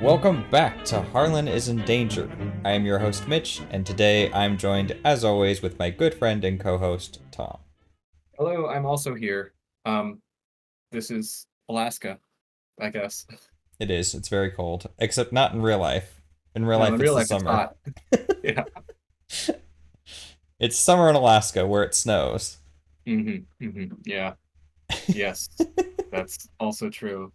Welcome back to Harlan is in Danger. I am your host Mitch, and today I'm joined, as always, with my good friend and co-host Tom. Hello, I'm also here. Um, this is Alaska, I guess. It is, it's very cold, except not in real life. In real No, life in it's real the life it's summer. hot. Yeah. It's summer in Alaska where it snows. Yeah. Yes, that's also true.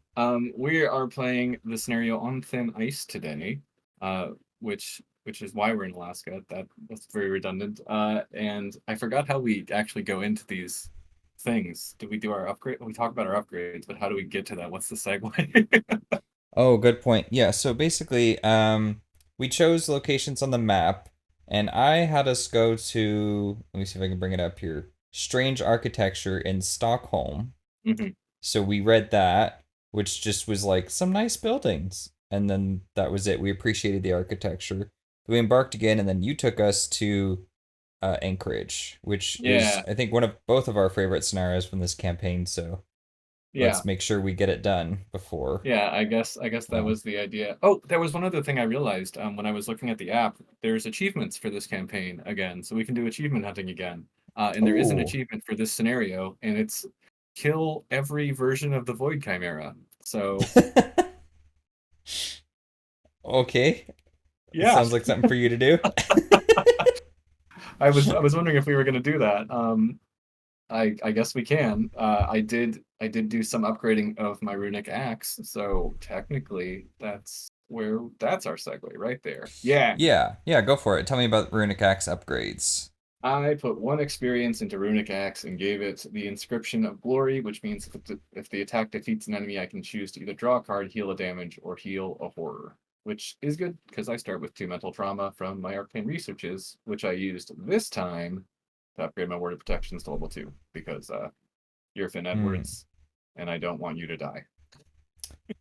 We are playing the scenario on thin ice today, uh, which is why we're in Alaska. That's very redundant. And I forgot how we actually go into these things. Did we do our upgrade? We talk about our upgrades, but how do we get to that? What's the segue? Oh, good point. Yeah, so basically, we chose locations on the map, and I had us go to, let me see if I can bring it up here, Strange Architecture in Stockholm. hmm So we read that, which just was like some nice buildings. And then that was it. We appreciated the architecture. We embarked again, and then you took us to Anchorage, which is, Yeah, I think, one of both of our favorite scenarios from this campaign. So yeah. let's make sure we get it done before. Yeah, I guess that Uh, was the idea. Oh, there was one other thing I realized when I was looking at the app. There's achievements for this campaign again, so we can do achievement hunting again. And there is an oh, achievement for this scenario, and it's kill every version of the Void Chimera. So okay. yeah, Sounds like something for you to do. I was wondering if we were going to do that. I guess we can. I did do some upgrading of my runic axe, so technically that's our segue right there. Yeah. Yeah, yeah, go for it. Tell me about Runic Axe upgrades. I put one experience into Runic Axe and gave it the Inscription of Glory, which means if the attack defeats an enemy, I can choose to either draw a card, heal a damage, or heal a horror, which is good because I start with 2 mental trauma from my arcane researches, which I used this time to upgrade my word of protections to level 2 because you're Finn Hmm. Edwards and I don't want you to die.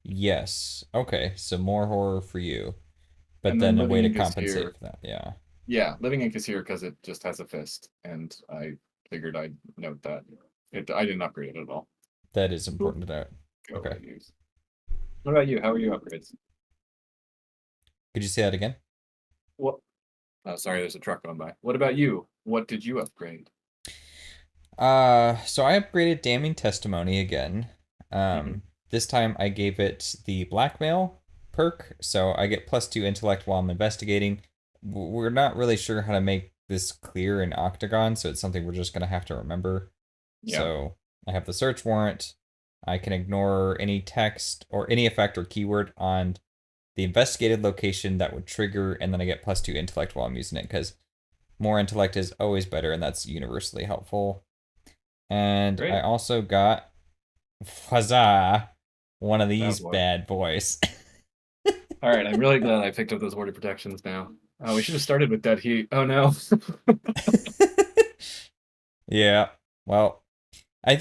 Yes. Okay, so more horror for you, but And then then a way Living to Ink is compensate here. for that. Yeah. Yeah, Living Ink is here because it just has a fist, and I figured I'd note that. I didn't upgrade it at all. That is Cool. important to note. Go Okay. away, news. What about you? How are you upgrades? Could you say that again? What? Oh, sorry, there's a truck going by. What about you? What did you upgrade? So I upgraded Damning Testimony again. hmm This time I gave it the blackmail perk, so I get +2 intellect while I'm investigating. We're not really sure how to make this clear in Octagon, so it's something we're just gonna have to remember. Yeah, So I have the search warrant. I can ignore any text or any effect or keyword on the investigated location that would trigger, and then I get +2 intellect while I'm using it, because more intellect is always better, and that's universally helpful. And I great. also got Huzzah! One of That these boy. bad boys. All right, I'm really glad I picked up those order protections now. Oh, we should have started with Dead Heat. Oh no. Yeah. Well, I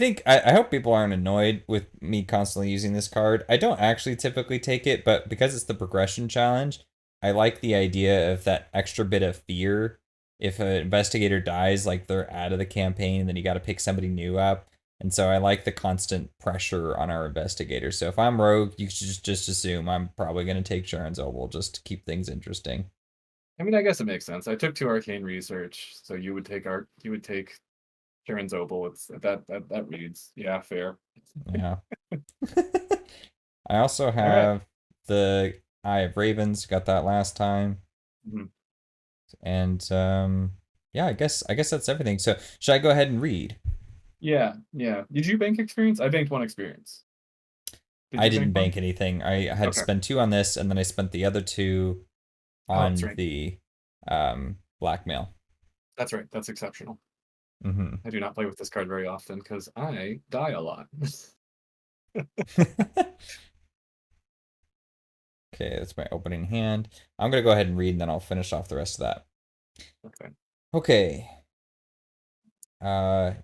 hope people aren't annoyed with me constantly using this card. I don't actually typically take it, but because it's the progression challenge, I like the idea of that extra bit of fear. If an investigator dies, like they're out of the campaign, then you got to pick somebody new up. And so I like the constant pressure on our investigators. So if I'm rogue, you should just assume I'm probably going to take Sharon's Oval just to keep things interesting. I mean, I guess it makes sense. I took 2 arcane research, so you would take Sharon's Opal. It's that reads. Yeah, fair. Yeah. I also All right. have the Eye of Ravens, got that last time. Mhm. And yeah, I guess that's everything. So should I go ahead and read? Yeah, yeah. Did you bank experience? I banked 1 experience. Did I you bank didn't one? bank anything. I had to Okay. spend 2 on this, and then I spent the other 2 Oh, that's on right. the blackmail. That's right. That's exceptional. Hmm. I do not play with this card very often because I die a lot. Okay, that's my opening hand. I'm gonna go ahead and read, and then I'll finish off the rest of that. Okay. Okay.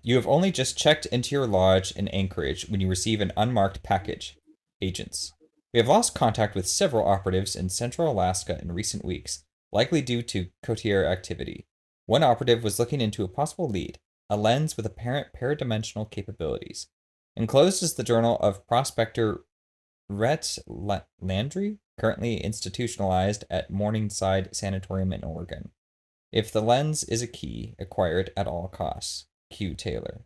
You have only just checked into your lodge in Anchorage when you receive an unmarked package. Agents. We have lost contact with several operatives in central Alaska in recent weeks. likely due to courtier activity. One operative was looking into a possible lead, a lens with apparent paradimensional capabilities. Enclosed is the journal of prospector Rhett Landry, currently institutionalized at Morningside Sanatorium in Oregon. If the lens is a key, acquired at all costs. Q. Taylor.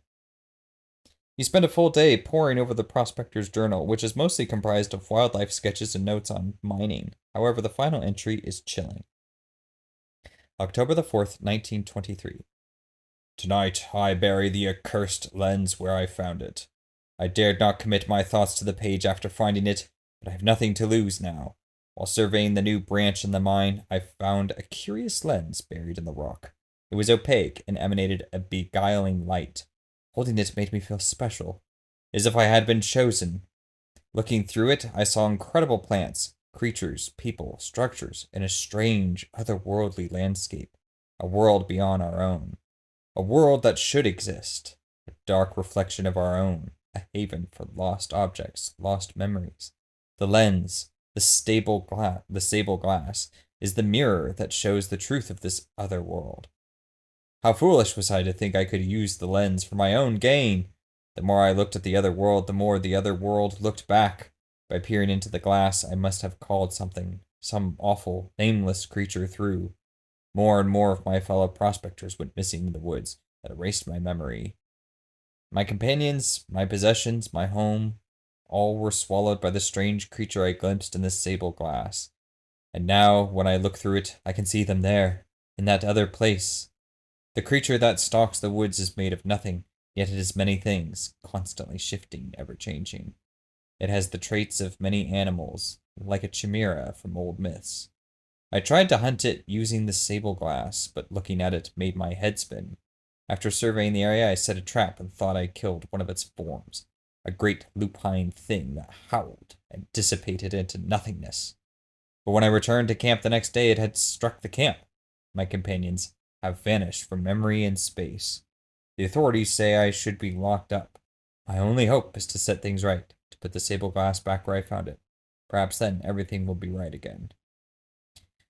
You spend a full day poring over the prospector's journal, which is mostly comprised of wildlife sketches and notes on mining. However, the final entry is chilling. October the 4th, 1923. Tonight I bury the accursed lens where I found it. I dared not commit my thoughts to the page after finding it, but I have nothing to lose now. While surveying the new branch in the mine, I found a curious lens buried in the rock. It was opaque and emanated a beguiling light. Holding it made me feel special, as if I had been chosen. Looking through it, I saw incredible plants, creatures, people, structures, and a strange, otherworldly landscape, a world beyond our own. A world that should exist, a dark reflection of our own, a haven for lost objects, lost memories. The lens, the sable glass, is the mirror that shows the truth of this other world. How foolish was I to think I could use the lens for my own gain! The more I looked at the other world, the more the other world looked back. By peering into the glass, I must have called something, some awful, nameless creature through. More and more of my fellow prospectors went missing in the woods that erased my memory. My companions, my possessions, my home, all were swallowed by the strange creature I glimpsed in this sable glass. And now, when I look through it, I can see them there, in that other place. The creature that stalks the woods is made of nothing, yet it is many things, constantly shifting, ever changing. It has the traits of many animals, like a chimera from old myths. I tried to hunt it using the sable glass, but looking at it made my head spin. After surveying the area, I set a trap and thought I killed one of its forms, a great lupine thing that howled and dissipated into nothingness. But when I returned to camp the next day, it had struck the camp. My companions have vanished from memory and space. The authorities say I should be locked up. My only hope is to set things right, to put the sable glass back where I found it. Perhaps then everything will be right again.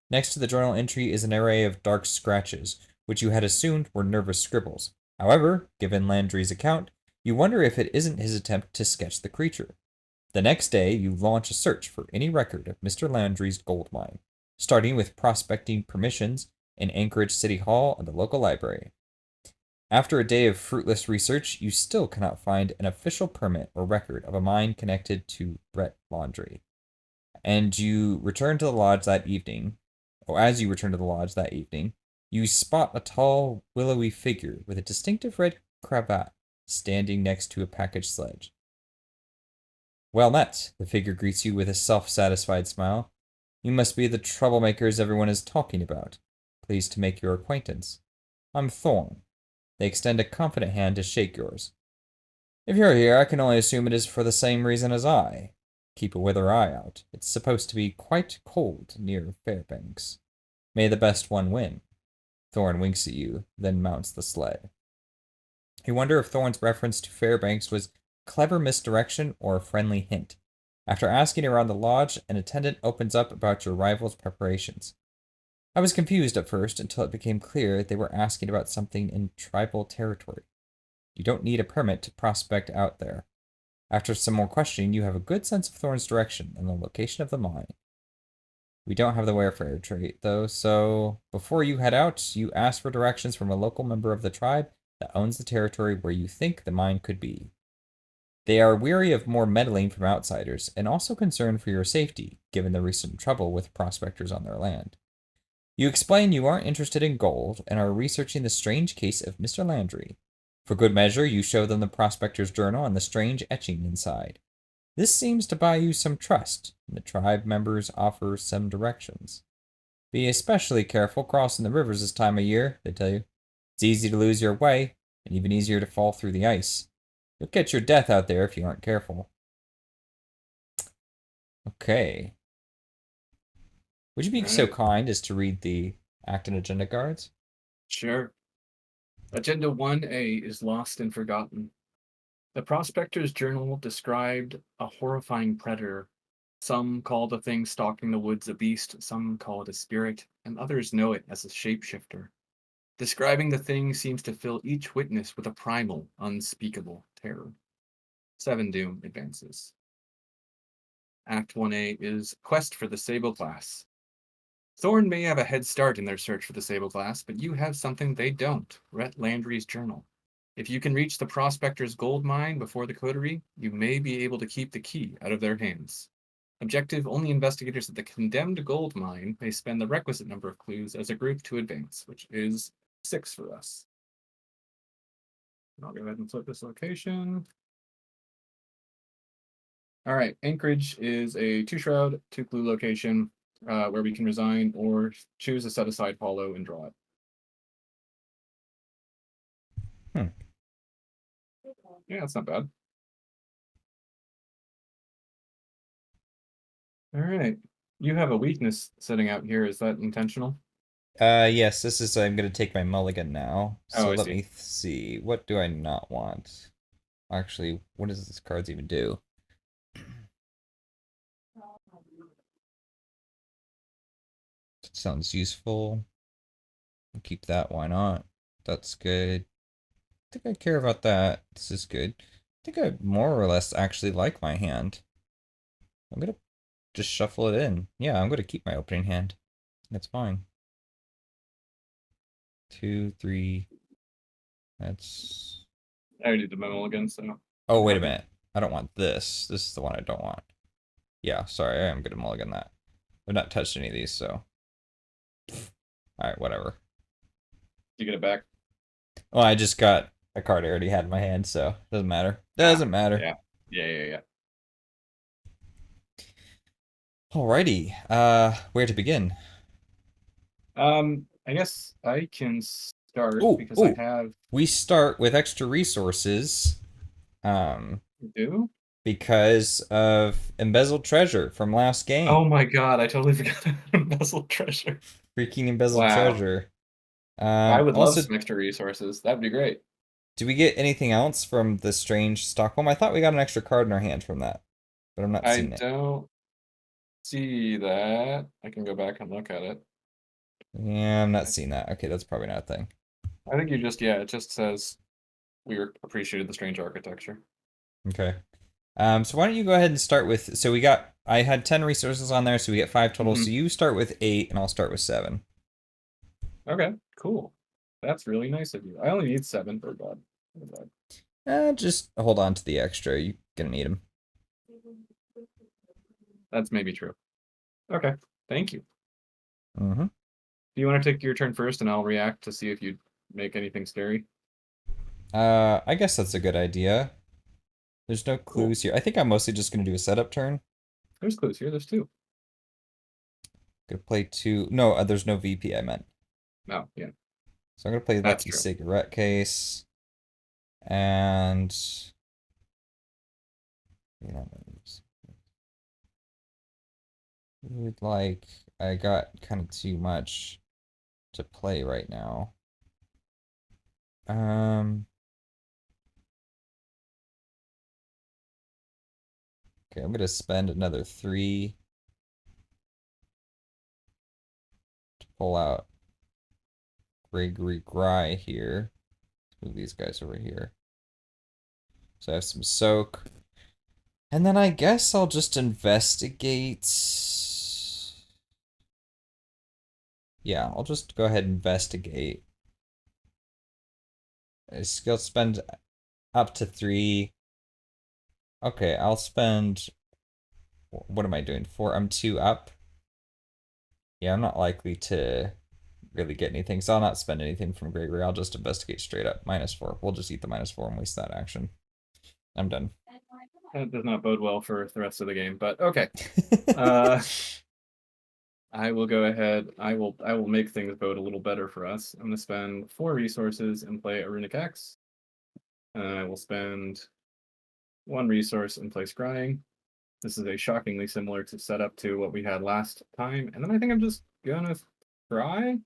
Next to the journal entry is an array of dark scratches, which you had assumed were nervous scribbles. However, given Landry's account, you wonder if it isn't his attempt to sketch the creature. The next day, you launch a search for any record of Mr. Landry's gold mine, starting with prospecting permissions in Anchorage City Hall and the local library. After a day of fruitless research, you still cannot find an official permit or record of a mine connected to Brett Laundry. And you return to the lodge that evening, or as you return to the lodge that evening, you spot a tall, willowy figure with a distinctive red cravat standing next to a package sledge. Well met, the figure greets you with a self-satisfied smile. You must be the troublemakers everyone is talking about. Pleased to make your acquaintance. I'm Thorn. They extend a confident hand to shake yours. If you're here, I can only assume it is for the same reason as I. Keep a wither eye out. It's supposed to be quite cold near Fairbanks. May the best one win. Thorn winks at you, then mounts the sled. You wonder if Thorn's reference to Fairbanks was clever misdirection or a friendly hint. After asking around the lodge, an attendant opens up about your rival's preparations. I was confused at first until it became clear they were asking about something in tribal territory. You don't need a permit to prospect out there. After some more questioning, you have a good sense of Thorn's direction and the location of the mine. We don't have the warfare trait, though, so before you head out, you ask for directions from a local member of the tribe that owns the territory where you think the mine could be. They are weary of more meddling from outsiders, and also concerned for your safety, given the recent trouble with prospectors on their land. You explain you aren't interested in gold and are researching the strange case of Mr. Landry. For good measure, you show them the prospector's journal and the strange etching inside. This seems to buy you some trust, and the tribe members offer some directions. Be especially careful crossing the rivers this time of year, they tell you. It's easy to lose your way, and even easier to fall through the ice. You'll catch your death out there if you aren't careful. Okay. Would you be so Right. kind as to read the act and agenda cards? Sure. Agenda 1A is lost and forgotten. The prospector's journal described a horrifying predator, Some call the thing stalking the woods a beast, some call it a spirit, and others know it as a shapeshifter. Describing the thing seems to fill each witness with a primal, unspeakable terror. 7 Doom advances. Act 1A is Quest for the Sable Class. Thorn may have a head start in their search for the Sable Class, but you have something they don't, Rhett Landry's journal. If you can reach the Prospector's gold mine before the coterie, you may be able to keep the key out of their hands. Objective, only investigators at the condemned gold mine may spend the requisite number of clues as a group to advance, which is 6 for us. I'll go ahead and flip this location. All right, Anchorage is a 2-shroud, 2-clue location where we can resign or choose a set-aside hollow and draw it. Yeah, that's not bad. All right. You have a weakness sitting out here. Is that intentional? Yes, this is, I'm gonna take my mulligan now. Oh, So I let see. me see. What do I not want? Actually, what does this cards even do? Sounds useful. Keep that, why not? That's good. I think I care about that. This is good. I think I more or less actually like my hand. I'm gonna just shuffle it in. Yeah, I'm gonna keep my opening hand. That's fine. 2, 3. That's. I already did my mulligan, so Oh, I'm wait a happy. minute. I don't want this. This is the one I don't want. Yeah, sorry, I am gonna mulligan that. I've not touched any of these, so. Alright, whatever. You get it back. Well, I just got a card I already had in my hand, so doesn't matter. Ah, Doesn't matter. yeah. Yeah. Alrighty. Where to begin? I guess I can start Oh, because I oh. have We start with extra resources. do. Because of embezzled treasure from last Oh game. my god, I totally forgot about embezzled treasure. Freaking embezzled Wow. treasure. I would love Also, some extra resources. That'd be great. do we get anything else from the strange Stockholm? I thought we got an extra card in our hand from that, but I'm not I seeing it. don't see that. I can go back and look at it. Yeah, I'm not seeing that. Okay, that's probably not a thing. I think you just, yeah, it just says we appreciated the strange architecture. Okay. So why don't you go ahead and start with, so we got, I had 10 resources on there, so we get 5 total. Hmm. So you start with 8 and I'll start with 7. Okay, cool. That's really nice of you. I only need 7 for God. Oh, God. Just hold on to the extra. You're gonna need them. That's maybe true. Okay, thank you. Mm-hmm. Do you want to take your turn first and I'll react to see if you make anything scary? I guess that's a good idea. There's no Cool. clues here. I think I'm mostly just gonna do a setup turn. There's clues here. There's 2. Gonna play 2. No, there's no VP, I meant. Oh, yeah, So I'm gonna play that's Lucky true. Cigarette Case. And yeah, would like, I got kind of too much to play right now. Okay, I'm gonna spend another 3 to pull out Gregory Gry here. Let's move these guys over here. So I have some soak. And then I guess I'll just investigate. Yeah, I'll just go ahead and investigate. I'll spend up to 3. Okay, I'll spend. What am I doing? 4. I'm 2 up. Yeah, I'm not likely to really get anything, so I'll not spend anything from Gregory. I'll just investigate straight up. -4. We'll just eat the -4 and waste that action. I'm done. That does not bode well for the rest of the game, but okay. Uh, I will go ahead. I will make things bode a little better for us. I'm going to spend 4 resources and play a Runic X. And I will spend 1 resource and play Scrying. This is a shockingly similar to setup to what we had last time. And then I think I'm just gonna try.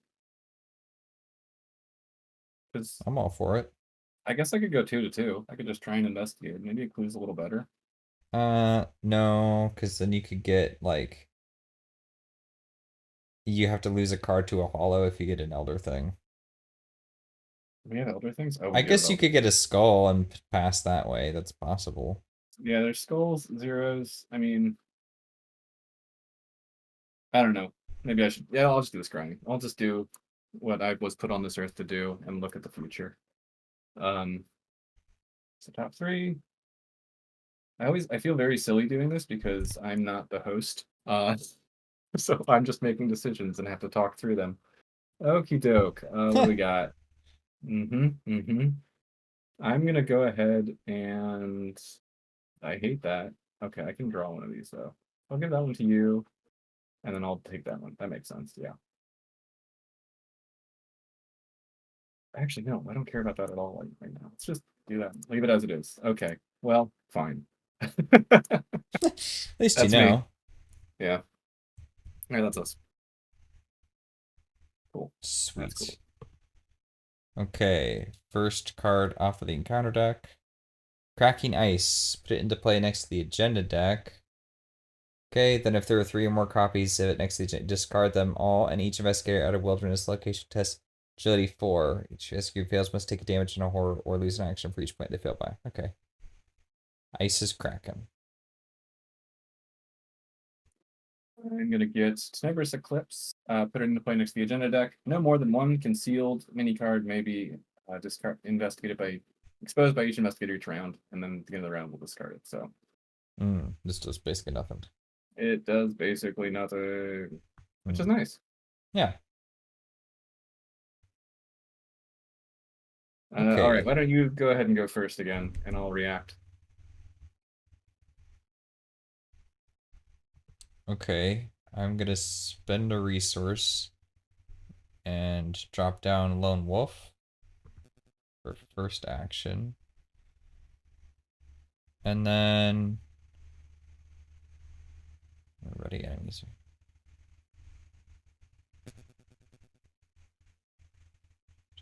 Because I'm all for it. I guess I could go 2 to 2. I could just try and investigate. Maybe a clue's a little better. No, because then you could get like you have to lose a card to a hollow if you get an elder thing. We have elder things. Oh, we I do have guess you elder could get a things. skull and pass that way. That's possible. Yeah, there's skulls, zeros. I mean, I don't know. Maybe I should. Yeah, I'll just do the scrying. I'll just do what I was put on this earth to do and look at the future. Um, so top three. I feel very silly doing this because I'm not the host. So I'm just making decisions and have to talk through them. Okie doke. What do we got? Mm-hmm. Mm-hmm. I'm gonna go ahead and I hate that. Okay, I can draw one of these though. I'll give that one to you, and then I'll take that one. That makes sense. Yeah. Actually, no, I don't care about that at all right now. Let's just do that. Leave it as it is. Okay. Well, fine. At least you That's me. know. Yeah. Yeah, that's us. Cool. That's cool. Sweet. Okay, first card off of the encounter deck. Cracking Ice. Put it into play next to the agenda deck. Okay, then if there are 3 or more copies of it next to the agenda, discard them all, and each investigator at a wilderness location tests agility 4. Each rescue fails must take a damage in a horror or lose an action for each point they fail by. Okay. Ice is cracking. I'm gonna get Sniper's Eclipse, put it into play next to the agenda deck. No more than one concealed mini card may be investigated by exposed by each investigator each round, and then at the end of the round we'll discard it. So This does basically nothing. it does basically nothing, which is Mm. nice. Yeah. All right, Okay. why don't you go ahead and go first again, and I'll react. Okay. I'm gonna spend a resource and drop down Lone Wolf for first action. And then ready enemies.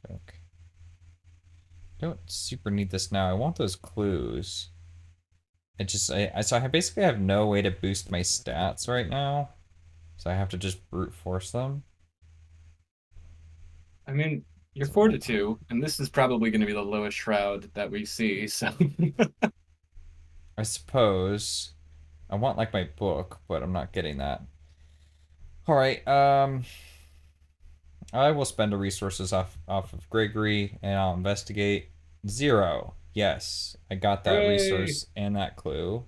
Check. Don't super need this now. I want those clues. So I basically have no way to boost my stats right now. So I have to just brute force them. I mean, you're So 4 to 2, and this is probably going to be the lowest shroud that we see. So I suppose I want like my book, but I'm not getting that. All right. I will spend the resources off of Gregory, and I'll investigate. 0. Yes, I got that hooray! resource and that clue.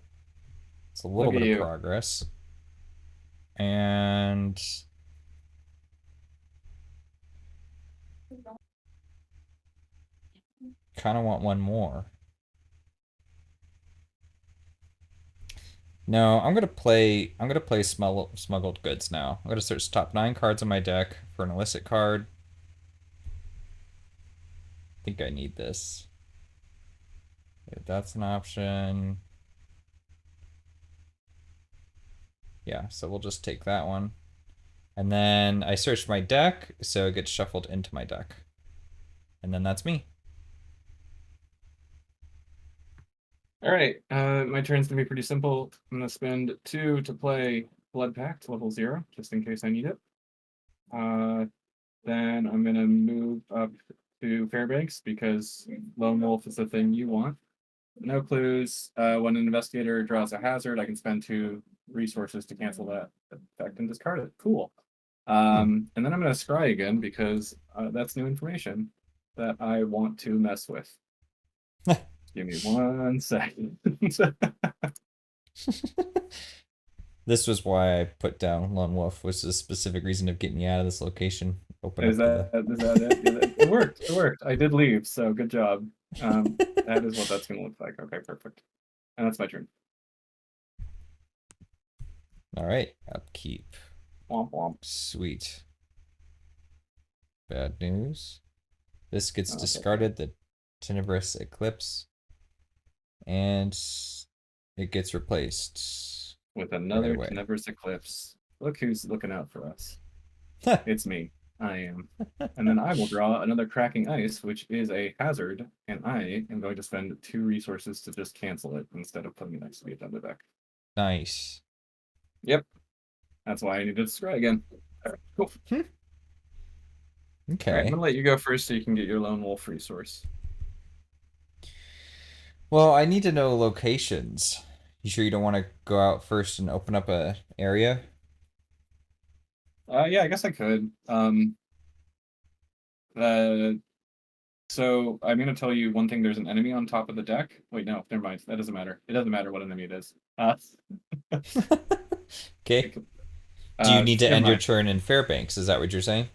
It's a little Look at bit of you. progress. And kind of want one more. No, I'm gonna play smuggled goods now. I'm gonna search top 9 cards on my deck for an illicit card. I think I need this. If that's an option. Yeah, so we'll just take that one. And then I searched my deck, so it gets shuffled into my deck. And then that's me. All right, my turn's gonna be pretty simple. I'm gonna spend 2 to play Blood Pact level 0, just in case I need it. Then I'm gonna move up to Fairbanks because Lone Wolf is the thing you want. No clues. When an investigator draws a hazard, I can spend 2 resources to cancel that effect and discard it. Cool. Hmm. And then I'm gonna scry again because that's new information that I want to mess with. Give me 1 second. This was why I put down Lone Wolf, was the specific reason of getting you out of this location. Open Is up to the. that it? It worked. It worked. I did leave, so good job. That is what that's gonna look like. Okay, perfect. And that's my turn. All right, upkeep. Womp womp. Sweet. Bad news. This gets Oh, that's okay. discarded, the Tenebrous Eclipse, and it gets replaced With right another away. Tenebrous Eclipse. Look who's looking out for us. It's me. I am. And then I will draw another cracking ice, which is a hazard, and I am going to spend 2 resources to just cancel it instead of putting it next to the agenda deck. Nice. Yep, that's why I need to scry again. All right, cool. All right, I'm Okay. gonna let you go first so you can get your lone wolf resource. Well, I need to know locations. You sure you don't want to go out first and open up a area? Yeah, I guess I could. Uh, so I'm gonna tell you one thing. There's an enemy on top of the deck. Wait, no, never mind. That doesn't matter. It doesn't matter what enemy it is. Okay. Do you need to Never end your mind. turn in Fairbanks? Is that what you're saying?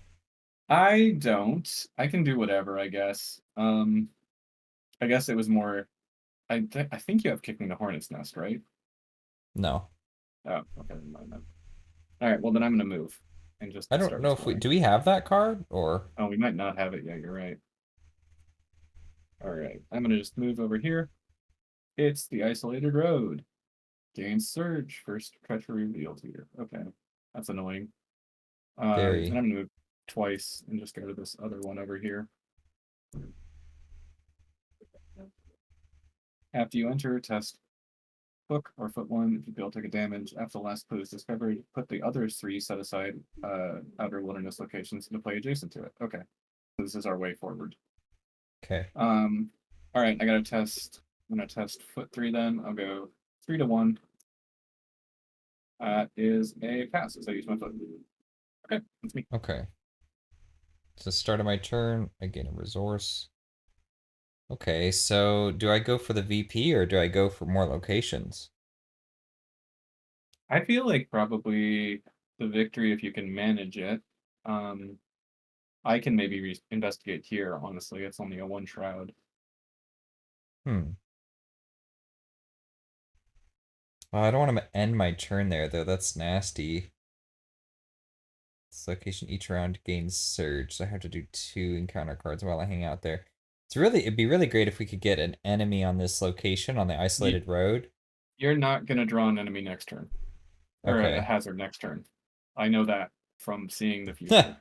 I don't. I can do whatever, I guess. I guess it was more. I think you have kicking the hornet's nest, right? No. Oh, okay, never mind then. All right, well then I'm gonna move and I just don't start know if we exploring. do we have that card or Oh, we might not have it yet. You're right. All right, I'm gonna just move over here. It's the isolated road. Gain surge. First treachery revealed here. Okay, that's annoying. And very I'm gonna move twice and just go to this other one over here. After you enter, test hook or foot one. If you fail, take a damage. After the last clue is discovered, put the other 3 set aside outer wilderness locations into play adjacent to it. Okay, this is our way forward. okay. All right, I gotta test. I'm gonna test foot 3 then. I'll go 3 to 1. Is a pass as I use my foot. Okay, that's me. Okay. So start of my turn, I gain a resource. Okay, so do I go for the VP or do I go for more locations? I feel like probably the victory if you can manage it. Um, I can maybe investigate here. Honestly, it's only a 1 shroud. Hmm. Well, I don't want to end my turn there though. That's nasty. This location each round gains surge, so I have to do 2 encounter cards while I hang out there. It'd be really great if we could get an enemy on this location on the You, isolated road. you're not gonna draw an enemy next turn or a Okay. hazard next turn. I know that from seeing the future.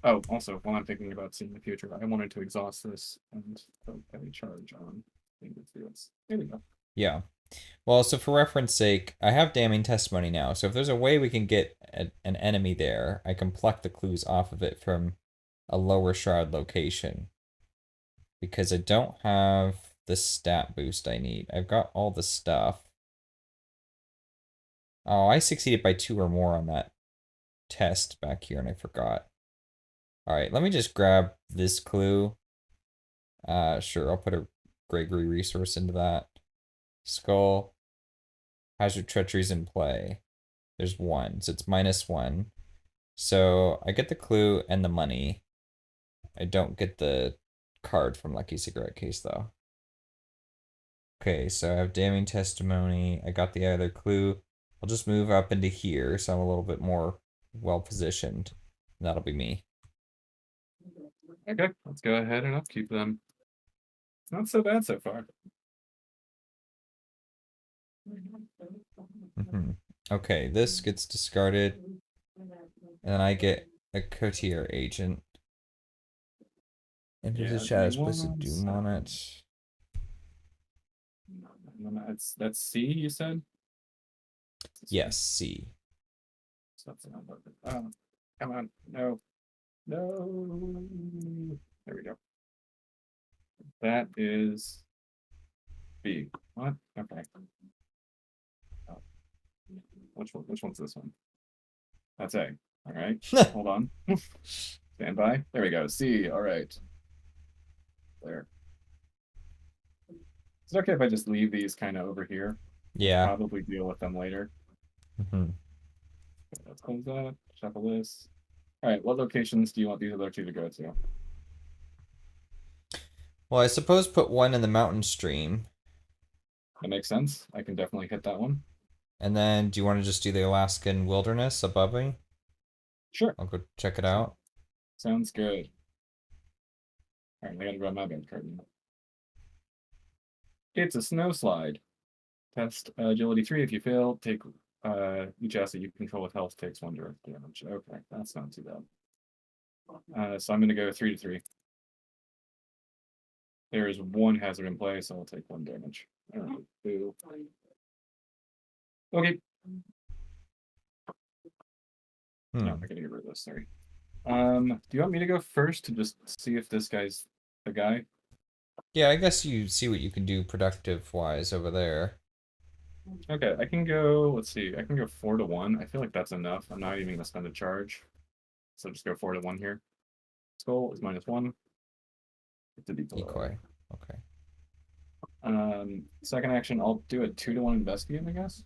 Oh, also, while I'm thinking about seeing the future, I wanted to exhaust this and put a charge on. There we go. Yeah. Well, so for reference sake, I have damning testimony now. So if there's a way we can get an enemy there, I can pluck the clues off of it from a lower shroud location. Because I don't have the stat boost I need. I've got all the stuff. Oh, I succeeded by 2 or more on that test back here and I forgot. All right, let me just grab this clue. Sure, I'll put a Gregory resource into that. Skull. Hazard treacheries in play. There's 1, so it's -1. So I get the clue and the money. I don't get the card from Lucky Cigarette Case though. Okay, so I have damning testimony. I got the other clue. I'll just move up into here so I'm a little bit more well positioned. And that'll be me. Okay, let's go ahead and upkeep them. Not so bad so far. Okay, this gets discarded. And then I get a Cotier agent. And there's a Yeah, give me Shadows Place of one Doom on second. it. That's C, you said? Yes, C. Something about it. Oh, come on. No. No. There we go. That is B. What? Okay. Oh, which one's this one? That's A. All right. Hold on. Stand by. There we go. C. All right. There. Is it okay if I just leave these kind of over here? We'll Yeah. probably deal with them later. Mhm. Let's close that. Shuffle this. All right. What locations do you want these other 2 to go to? Well, I suppose put one in the mountain stream. That makes sense. I can definitely hit that one. And then do you want to just do the Alaskan wilderness above me? Sure. I'll go check it out. Sounds good. All right. I gotta grab my bank card now. It's a snow slide. Test agility 3. If you fail, take each asset you control with health takes 1 direct damage. Okay, that's not too bad. So I'm gonna go 3-3. There is one hazard in play, so I'll take 1 damage. Boo. Okay. No, I'm Hmm. gonna get rid of this. Sorry. Do you want me to go first to just see if this guy's the guy? Yeah, I guess you see what you can do productive wise over there. Okay, I can go. Let's see. I can go 4-1. I feel like that's enough. I'm not even gonna spend a charge, so just go 4-1 here. Skull is -1. It's a decoy. Decoy. Okay. Second action, I'll do a 2-1 investigate, I guess.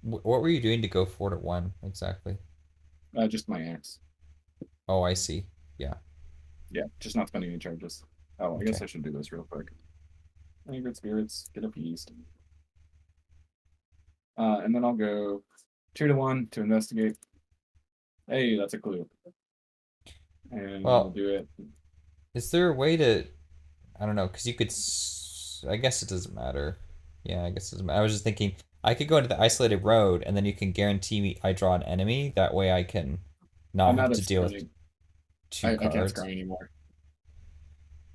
What were you doing to go 4 to 1 exactly? Just my axe. Oh, I see. Yeah. Yeah, just not spending any charges. Oh, I guess Okay. I should do this real quick. Angry spirits, get appeased. And then I'll go 2-1 to investigate. Hey, that's a clue. And we'll Well, do it. is there a way to, I don't know, because you could, I guess it doesn't matter. Yeah, I guess it doesn't matter. I was just thinking, I could go into the isolated road and then you can guarantee me I draw an enemy. That way I can not I'm have out to of deal with scrying. two I can't cards. scry anymore.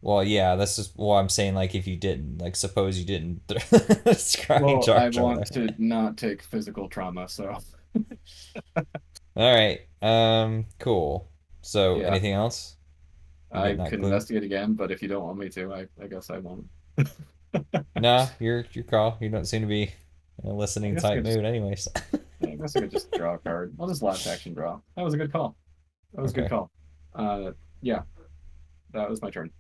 Well, yeah, that's just what I'm saying. Like, if you didn't, like, suppose you didn't scrying Well, I charge over want there. to not take physical trauma, so All right. Cool. So, yeah. anything else? You I getting that could clue? investigate again, but if you don't want me to, I guess I won't. Nah, your call. You don't seem to be in a I listening guess I type could just mood, anyways. I guess I could just draw a card. I'll just last action draw. That was a good call. That was a good Okay. call. Yeah, that was my turn.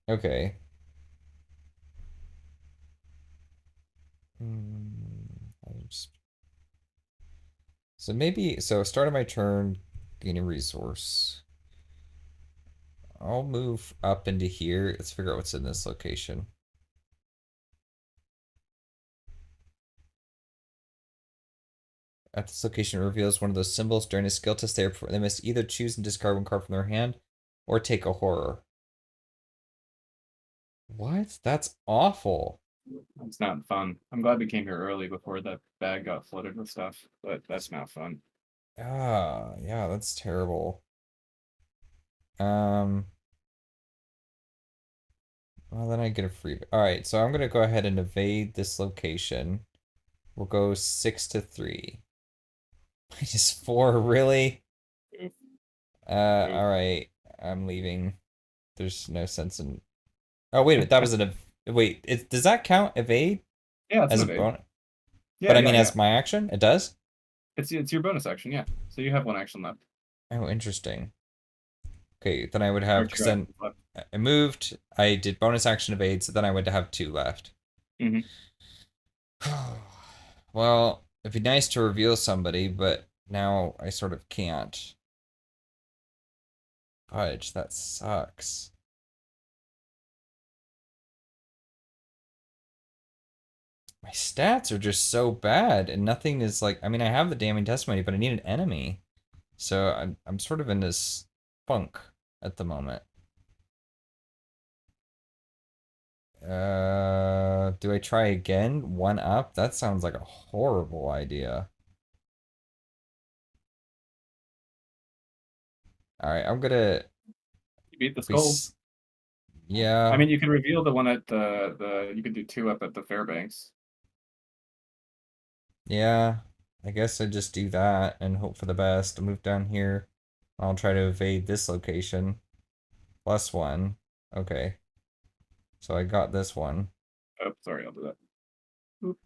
Okay. Hmm, I just- So maybe start of my turn, gain a resource. I'll move up into here. Let's figure out what's in this location. At this location, it reveals one of those symbols during a skill test. They must either choose and discard one card from their hand, or take a horror. What? That's awful. It's not fun. I'm glad we came here early before that bag got flooded with stuff, but that's not fun. Ah, yeah, that's terrible. Um, well, then I get a free. All right, so I'm gonna go ahead and evade this location. We'll go 6 to 3. -4, really? Oof. Oof. All right, I'm leaving. There's no sense in. Oh, wait a minute, that was wait. Does that count evade Yeah, it's an as a evade. bonus? Yeah, But I yeah, mean, yeah. as my action, it does. It's your bonus action, yeah. So you have one action left. Oh, interesting. Okay, then I would Or have because two then actions left. I moved. I did bonus action evade, so then I would have 2 left. Mm-hmm. Well, it'd be nice to reveal somebody, but now I sort of can't. Fudge, that sucks. My stats are just so bad, and nothing is like. I mean, I have the damning testimony, but I need an enemy, so I'm sort of in this funk at the moment. Do I try again? 1 up? That sounds like a horrible idea. All right, I'm gonna. You beat the We, skulls. I yeah, mean, you can reveal the one at the you can do 2 up at the Fairbanks. yeah. I guess I just do that and hope for the best. I'll move down here. I'll try to evade this location. +1. Okay, so I got this one. Oh, sorry, I'll do that. Oop.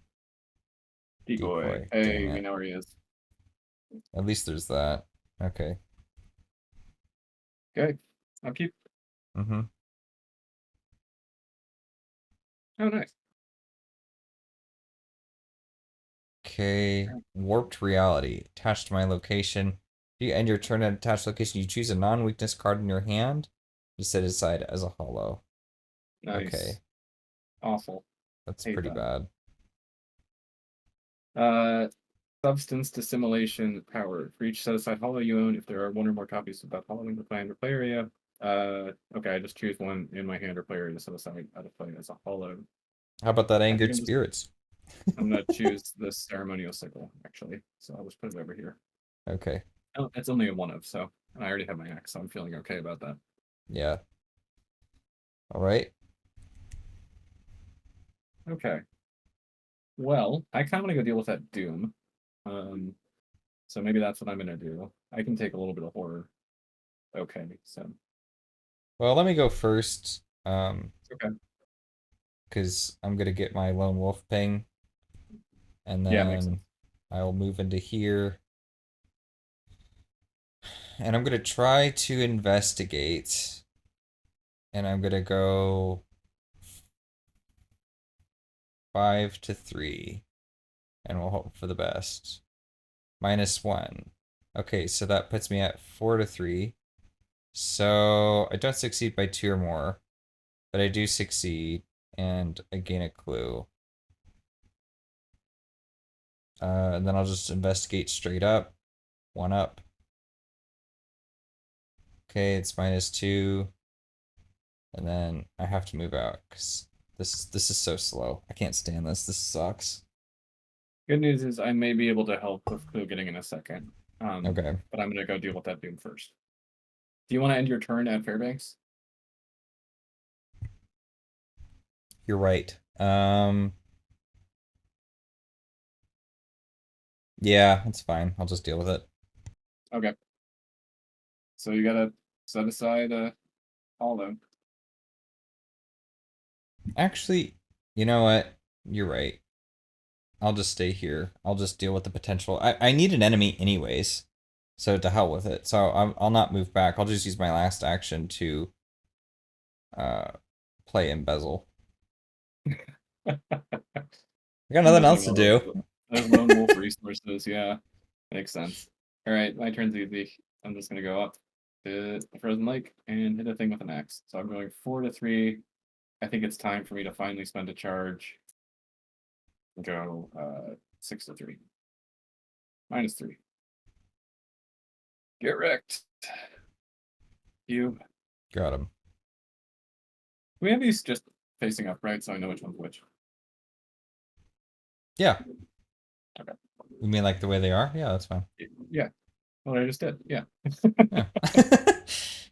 Decoy. Decoy. Damn Hey, we it. know where he is. At least there's that. Okay. Okay. I'll keep. Mm-hmm. Oh, nice. Okay. Warped reality. Attached to my location. If you end your turn at attached location, you choose a non-weakness card in your hand. You set it aside as a hollow. Nice. Okay. Awful. That's Hate pretty that. bad. Uh, substance dissimulation power. For each set aside hollow you own, if there are one or more copies of that hollow in the play or play area. Okay, I just choose one in my hand or play area to set aside out of play as a hollow. How about that I think angered spirits? I'm gonna choose the ceremonial sickle, actually. So I'll just put it over here. Okay. Oh, it's only a 1 of, so And I already have my axe, so I'm feeling okay about that. Yeah. All right. Okay. Well, I kind of want to go deal with that doom. Um, so maybe that's what I'm gonna do. I can take a little bit of horror. Okay, so Well, let me go first. okay. Because I'm gonna get my lone wolf ping, and Yeah, makes sense. then I'll move into here, and I'm gonna try to investigate, and I'm gonna go 5 to 3, and we'll hope for the best. -1. Okay, so that puts me at 4 to 3. So I don't succeed by 2 or more, but I do succeed, and I gain a clue. And then I'll just investigate straight up. 1 up. Okay, it's -2. And then I have to move out because this is so slow. I can't stand this. This sucks. Good news is I may be able to help with clue getting in a second. Okay, But I'm gonna go deal with that doom first. Do you want to end your turn at Fairbanks? you're right. Yeah, it's fine. I'll just deal with it. Okay. So you gotta set aside Hollow. Actually, you know what? You're right. I'll just stay here. I'll just deal with the potential. I need an enemy anyways, so to hell with it. So I'll not move back. I'll just use my last action to uh play embezzle. I got nothing else Embezzling to all do. those lone wolf resources. Yeah, makes sense. All right, my turn's easy. I'm just gonna go up to the frozen lake and hit a thing with an axe. So I'm going 4 to 3. I think it's time for me to finally spend a charge. Go 6 to 3. -3. Get wrecked. You. Got him. We have these just facing up, right? So I know which one's which. Yeah. Okay. You mean like the way they are? Yeah, that's fine. Yeah. What I just did. Yeah. Yeah.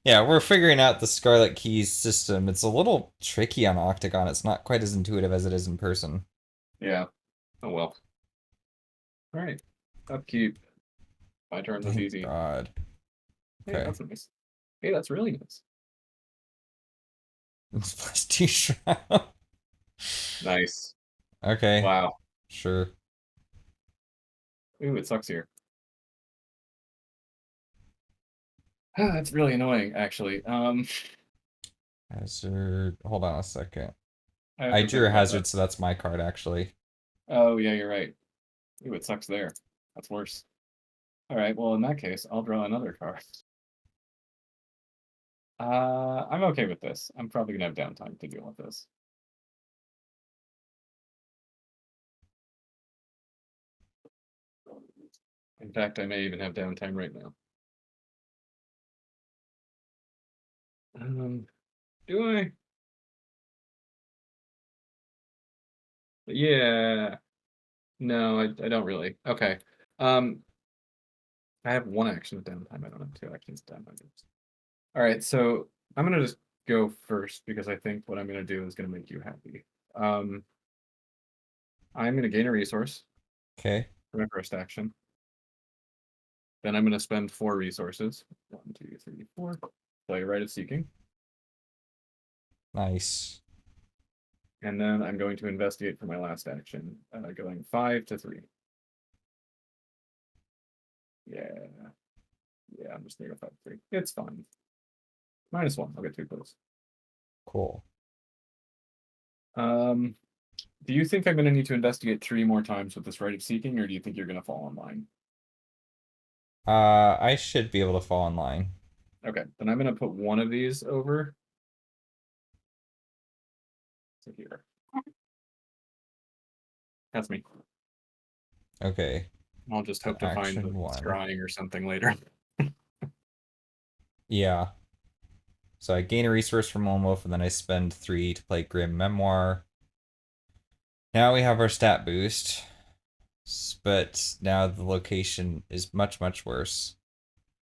Yeah, we're figuring out the Scarlet Keys system. It's a little tricky on Octagon. It's not quite as intuitive as it is in person. Yeah. Oh well. All right. Upkeep. My turn was Thank easy. God. Hey, Okay. that's nice. Hey, that's really nice. It's +2 shroud. Nice. Okay, Wow. sure. Ooh, it sucks here. That's really annoying, actually. Hazard. Hold on a second. I have I to drew think a about that. hazard, so that's my card actually. Oh, yeah, you're right. Ooh, it sucks there. That's worse. All right, well, in that case, I'll draw another card. I'm okay with this. I'm probably gonna have downtime to deal with this. In fact, I may even have downtime right now. Do I? Yeah. No, I don't really. Okay. Um, I have one action of downtime. I don't have two actions of downtime. All right, so I'm gonna just go first because I think what I'm gonna do is gonna make you happy. Um, I'm gonna gain a resource Okay, for my first action. Then I'm gonna spend 4 resources. 1, 2, 3, 4. Play Rite of Seeking. nice. And then I'm going to investigate for my last action, going 5 to 3. Yeah, yeah, I'm just gonna go 5 to 3. It's fine. -1. I'll get 2 clues. Cool. Um, do you think I'm gonna need to investigate 3 more times with this Rite of Seeking, or do you think you're gonna fall in line? I should be able to fall in line. Okay, then I'm gonna put one of these over to here. That's me. Okay, I'll just hope to find the action 1. scrying or something later. Yeah. So I gain a resource from Lone Wolf, and then I spend 3 to play Grim Memoir. Now we have our stat boost, but now the location is much, much worse.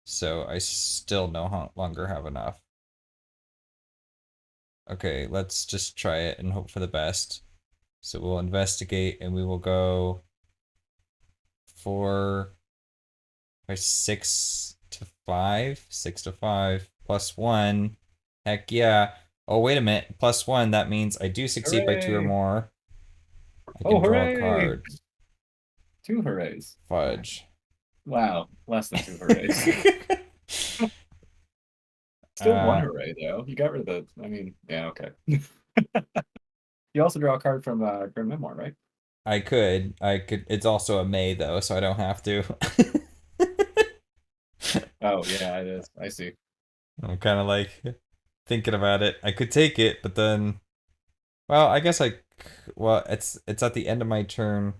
So I still no longer have enough. Okay, let's just try it and hope for the best. So we'll investigate and we will go 4 by 6 to 5. 6 to 5 +1. Heck yeah. Oh, wait a minute. +1, that means I do succeed by 2 or Hooray! more. I Oh, can draw a hooray! card. 2 hoorays. Fudge. Wow, less than 2 hoorays. Still one uh, hooray though. You got rid of the. I mean, yeah, okay. You also draw a card from Grim Memoir, right? I could. I could. It's also a May though, so I don't have to. Oh yeah, it is. I see. I'm kind of like thinking about it. I could take it, but then, well, I guess well, it's at the end of my turn.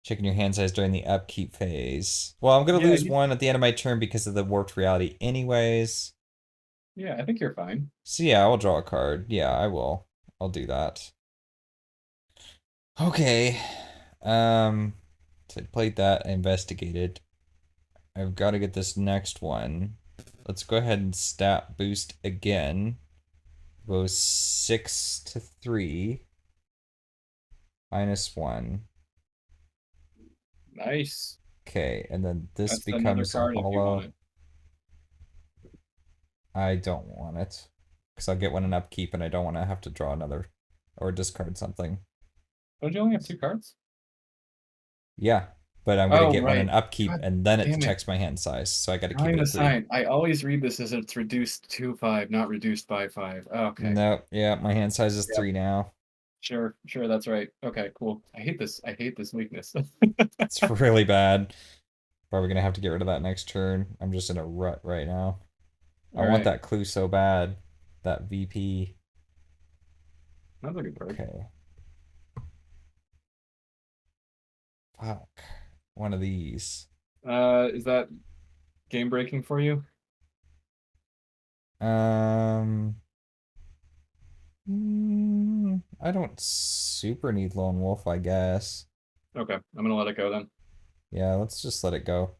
Checking your hand size during the upkeep phase. Well, I'm gonna Yeah, lose one at the end of my turn because of the warped reality, anyways. yeah, I think you're fine. So yeah, I will draw a card. Yeah, I will. I'll do that. Okay. Um, so I played that. I investigated. I've got to get this next one. Let's go ahead and stat boost again. Go 6 to 3 -1. Nice. Okay, and then this That's another becomes a card if you want hollow. it. I don't want it. Because I'll get one in upkeep and I don't want to have to draw another or discard something. Don't you only have 2 cards? Yeah, but I'm going to Oh, get one in right. upkeep God and then it damn it. checks my hand size. So I got to keep Trying it to at 3. sign. I always read this as it's reduced to 5, not reduced by 5. Okay. Nope. Yeah, my hand size is Yep. 3 now. Sure, sure, that's right. Okay, cool. I hate this. I hate this weakness. It's really bad. Probably going to have to get rid of that next turn. I'm just in a rut right now. I All want right. that clue so bad. That VP. That's a good card. Okay. Fuck. One of these. Is that game breaking for you? Um, I don't super need Lone Wolf, I guess. Okay, I'm gonna let it go then. Yeah, let's just let it go.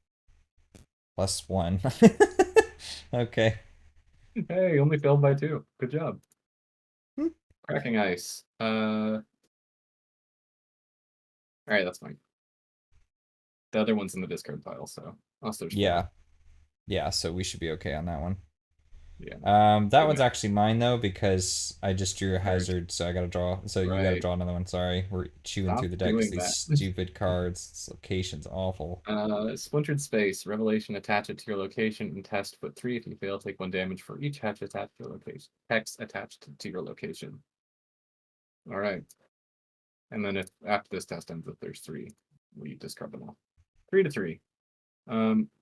+1. Okay. Hey, only failed by 2. Good job. Hmm. Cracking ice. All right, that's fine. The other one's in the discard pile, so unless there's 4. Yeah. Yeah, so we should be okay on that one. Yeah. That Good one's enough. actually mine though because I just drew a Right. hazard, so I gotta draw. So you gotta Right. draw another one. Sorry, we're chewing Stop through the decks. doing These that. stupid cards. This location's awful. Splintered Space. Revelation. Attach it to your location and test. Put 3 if you fail. Take 1 damage for each hatch attached to your location. Hex attached to your location. All right. And then if after this test ends, if there's 3, we discard them all. 3 to 3.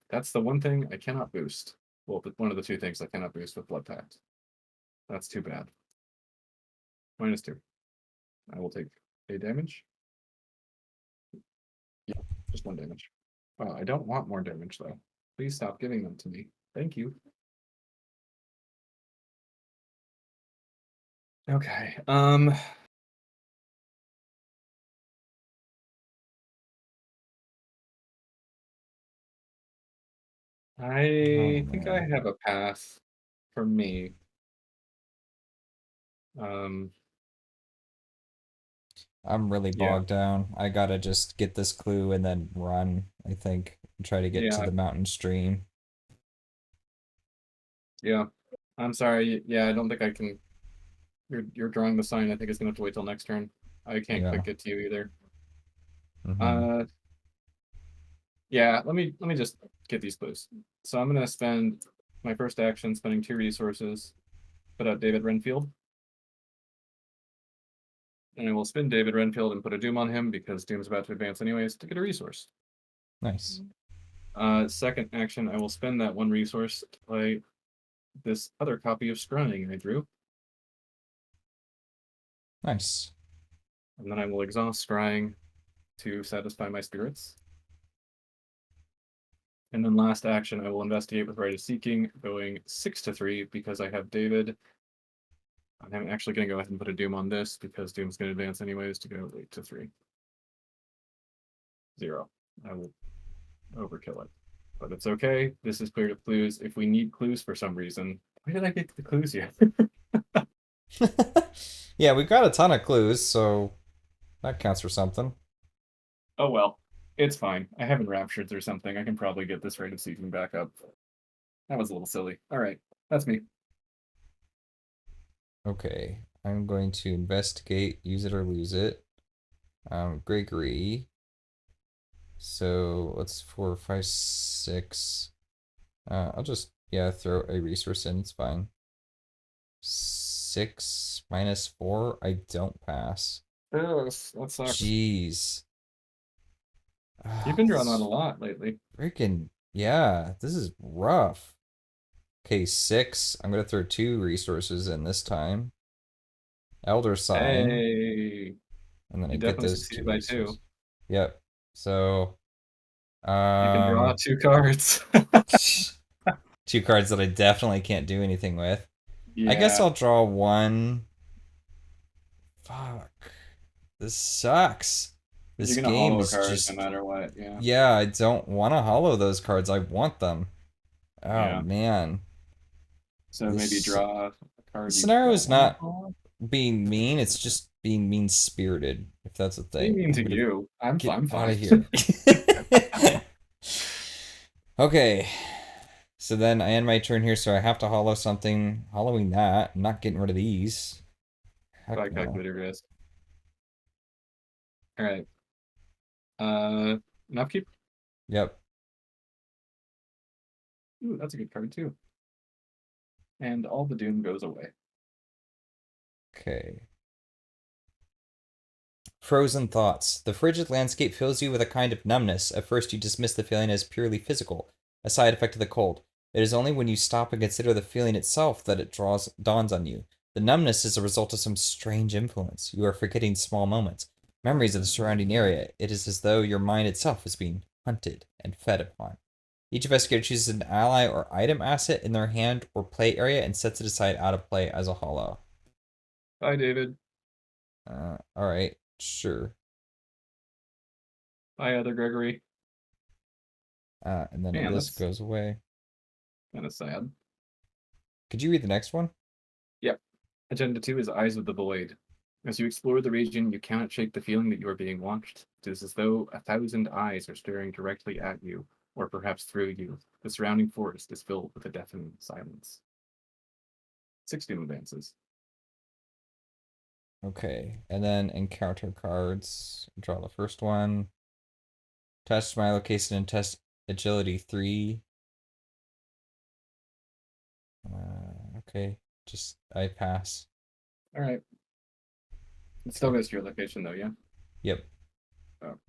That's the one thing I cannot boost. Well, but one of the 2 things I cannot boost with Blood Pact. That's too bad. -2. I will take a damage. Yeah, just 1 damage. Oh, I don't want more damage though. Please stop giving them to me. Thank you. Okay. Oh I think I man. have a path for me. Um, I'm really yeah, bogged down. I gotta just get this clue and then run, I think, and try to get to yeah, the mountain stream. yeah. I'm sorry. Yeah, I don't think I can. You're drawing the sign. I think it's gonna have to wait till next turn. I can't Yeah. quick get to you either. Mm-hmm. Uh, yeah. Let me just get these clues. So I'm gonna spend my first action spending 2 resources. Put out David Renfield, and I will spin David Renfield and put a Doom on him because Doom's about to advance anyways to get a resource. Nice. Second action, I will spend that 1 resource to play this other copy of Scrying I drew, Nice. and then I will exhaust Scrying to satisfy my spirits. And then last action, I will investigate with Rite of Seeking, going 6 to 3 because I have David. I'm actually going to go ahead and put a Doom on this because Doom's going to advance anyways to go 8 to 3. 0. I will overkill it. but it's okay. This is cleared of clues. If we need clues for some reason, why did I get the clues yet? Yeah, we got a ton of clues, so that counts for something. Oh well, it's fine. I have enraptured or something. I can probably get this rate of seeking back up. That was a little silly. All right, that's me. Okay, I'm going to investigate, use it or lose it. Gregory. So let's 4, 5, 6. I'll just yeah throw a resource in. It's fine. 6 - 4. I don't pass. Yes, that sucks. Jeez. You've been drawing on a This lot lately. freaking yeah. This is rough. Okay, 6. I'm gonna throw 2 resources in this time. Elder Sign, Hey, and then I you get definitely those two succeeded by two. resources. Yep. So You can draw um, two cards. 2 cards that I definitely can't do anything with. I guess Yeah, I'll draw one. Fuck. This sucks. you're This gonna game hollow a is card no just. matter what. Yeah, Yeah, I don't want to hollow those cards. I want them. Oh, yeah. man. So maybe This, draw a card this you scenario don't is want to not hollow. being mean. It's just being mean spirited, if that's a What do you thing. mean I'm to going to you? get I'm out fine. of here. Okay. So then I end my turn here, so I have to hollow something. Hollowing that. I'm not getting rid of these. By Heck no. calculator risk. All right. Uh, an upkeep. Yep. Ooh, that's a good card too. And all the doom goes away. Okay. Frozen thoughts. The frigid landscape fills you with a kind of numbness. At first, you dismiss the feeling as purely physical, a side effect of the cold. It is only when you stop and consider the feeling itself that it dawns on you. The numbness is a result of some strange influence. You are forgetting small moments, memories of the surrounding area. It is as though your mind itself is being hunted and fed upon. Each investigator chooses an ally or item asset in their hand or play area and sets it aside out of play as a hollow. Bye, David. All right, sure. Bye, other Gregory. And then Man, this that's goes away. kind of sad. Could you read the next one? Yep. Agenda 2 is Eyes of the Void. As you explore the region, you cannot shake the feeling that you are being watched. It is as though 1,000 eyes are staring directly at you, or perhaps through you. The surrounding forest is filled with a deafening silence. 16 advances. Okay, and then encounter cards. Draw the first one. Test my location and test agility 3. Okay, just I pass. All right. It still Okay. goes to your location, though, yeah? Yep. Oh.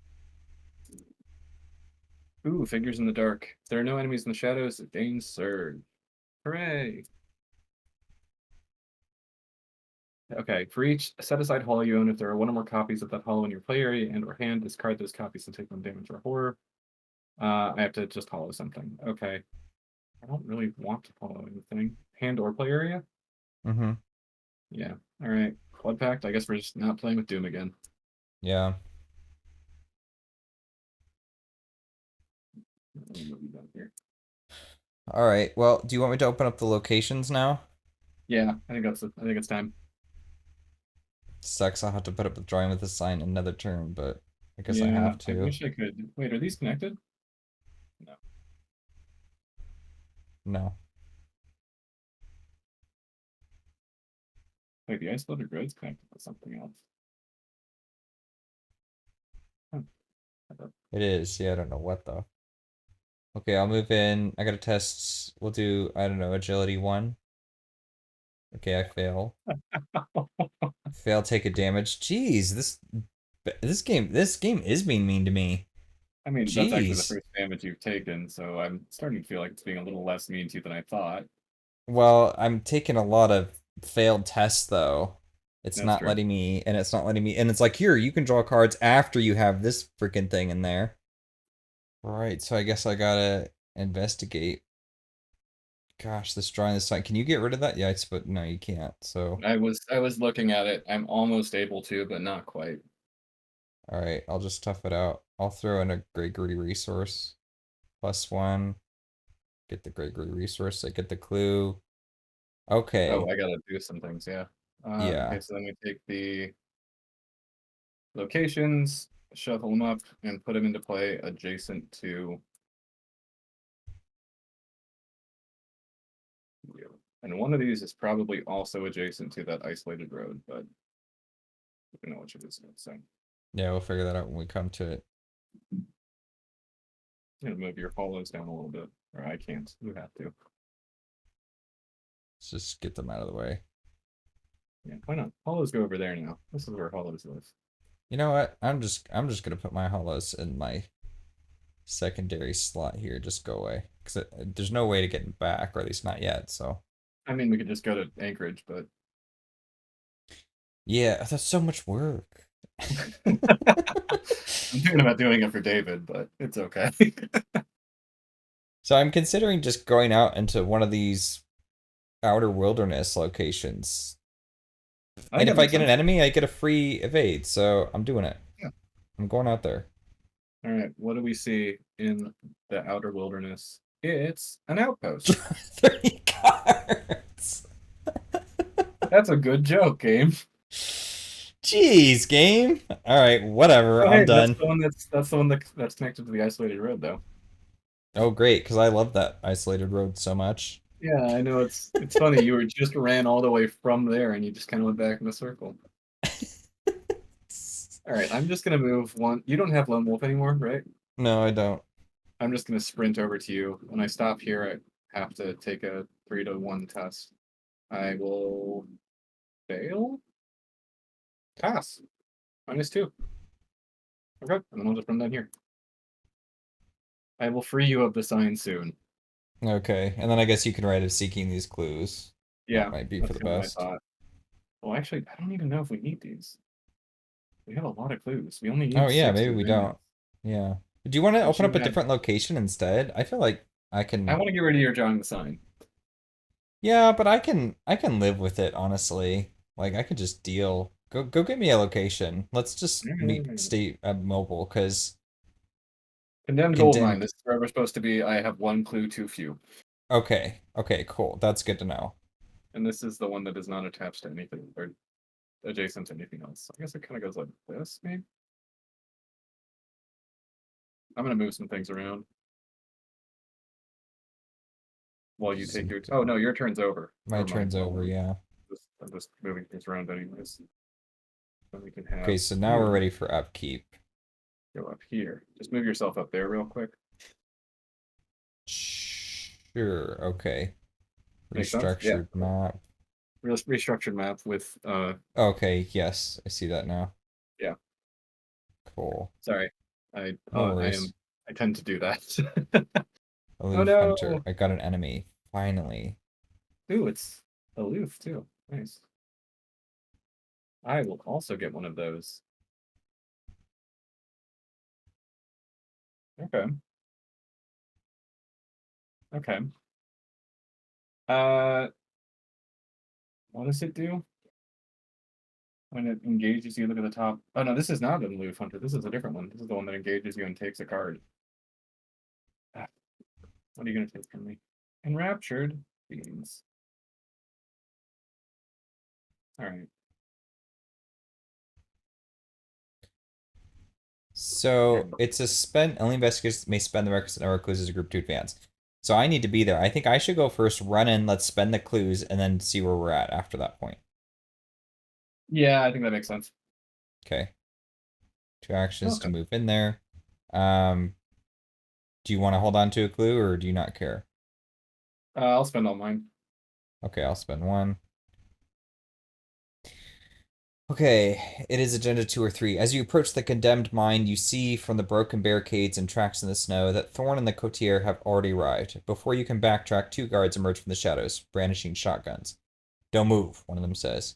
Ooh, figures in the dark. There are no enemies in the shadows. It gains surge. Hooray! Okay, for each set aside hollow you own, if there are one or more copies of that hollow in your play area and or hand, discard those copies and take 1 damage or horror. I have to just hollow something. Okay. I don't really want to hollow anything. Hand or play area? Mm-hmm. Yeah. All right. Blood Pact. I guess we're just not playing with Doom again. Yeah. Here. All right. Well, do you want me to open up the locations now? Yeah, I think it's time. Sucks. I'll have to put up the drawing with the sign another turn, but I guess I Yeah, have I to. wish I could. Wait, are these connected? No. No. Wait, the isolated road's connected with something else. Huh. It is. Yeah, I don't know what though. Okay, I'll move in. I gotta test. We'll do, I don't know, agility 1. Okay, I fail. Fail, take a damage. Jeez, this game is being mean to me. I mean, that's actually the Jeez. first damage you've taken, so I'm starting to feel like it's being a little less mean to you than I thought. Well, I'm taking a lot of failed tests though. It's That's not true. letting me, and it's not letting me, and it's like here, you can draw cards after you have this freaking thing in there. Right, so I guess I gotta investigate. Gosh, this drawing this sign. Can you get rid of that? Yeah, but no, you can't. So, I was looking at it. I'm almost able to, but not quite. all right, I'll just tough it out. I'll throw in a Gregory resource. +1. Get the Gregory resource. I get the clue. Oh, Okay. I gotta do some things, yeah. Yeah. Okay, so then we take the locations, shuffle them up, and put them into play adjacent to you. And one of these is probably also adjacent to that isolated road, but we know which it is. So I'm Yeah, we'll figure that out when we come to it. gonna move your hollows down a little bit, or I can't. You have to. Let's just get them out of the way. Yeah, why not? Hollows go over there now. This is where hollows live. You know what? I'm just gonna put my hollows in my secondary slot here. Just go away. Because there's no way to get them back, or at least not yet, so. I mean, we could just go to Anchorage, but Yeah, that's so much work. I'm thinking about doing it for David, but it's okay. So I'm considering just going out into one of these outer wilderness locations. I think And that if I makes get an sense. enemy, I get a free evade, so I'm doing it. Yeah. I'm going out there. All right, what do we see in the outer wilderness? It's an outpost. 30 cards. That's a good joke, game. Jeez, game. All right, whatever. Oh, I'm hey, that's done. the one that's connected to the isolated road, though. Oh, great, because I love that isolated road so much. Yeah, I know it's funny. You were just ran all the way from there, and you just kind of went back in a circle. All right, I'm just gonna move one. You don't have lone wolf anymore, right? No, I don't. I'm just gonna sprint over to you. When I stop here, I have to take a 3-to-1 test. I will fail. Pass. -2. Okay, and then I'll just run down here. I will free you of the sign soon. Okay, and then I guess you can write of seeking these clues. That Yeah, might be for that's the kind of what I best. thought. Well, actually, I don't even know if we need these. We have a lot of clues. We only Oh need yeah, 6 maybe to we advance. don't. Yeah. Do you want to But open you up a had. different location instead? I feel like I I can. want to get rid of your drawing the sign. Yeah, but I can live with it, honestly. Like I could just deal. Go get me a location. Let's just meet stay mobile because Condemned gold mine. condemned. This is where we're supposed to be. I have one clue too few. Okay. Okay, cool. That's good to know. And this is the one that is not attached to anything or adjacent to anything else. I guess it kind of goes like this, maybe. I'm gonna move some things around while you take your. Oh no, your turn's over. My Never mind. turn's Well, over, yeah. I'm just moving things around anyways. So we can Okay, have so now we're you ready for upkeep. go up here. Just move yourself up there real quick. Sure, okay. Make sense? Yeah. Restructured map. Real restructured map with Okay, yes, I see that now. yeah. Cool. Sorry. I No I worries. am I tend to do that. Oh Aloof hunter. no. I got an enemy. Finally. Ooh, it's aloof too. Nice. I will also get one of those. Okay. Okay. Uh, what does it do? When it engages you, look at the top. Oh no, this is not an aloof hunter. This is a different one. This is the one that engages you and takes a card. Ah, what are you gonna take from me? Enraptured beans. All right. So it's a spend. Only investigators may spend the requisite number of clues as a group to advance. So I need to be there. I think I should go first, run in, let's spend the clues, and then see where we're at after that point. Yeah, I think that makes sense. Okay. 2 actions to Okay. move in there. Um, do you want to hold on to a clue or do you not care? I'll spend all mine. Okay, I'll spend 1. Okay, it is agenda 2 or 3. As you approach the condemned mine, you see from the broken barricades and tracks in the snow that Thorn and the courtier have already arrived. Before you can backtrack, 2 guards emerge from the shadows, brandishing shotguns. Don't move, one of them says.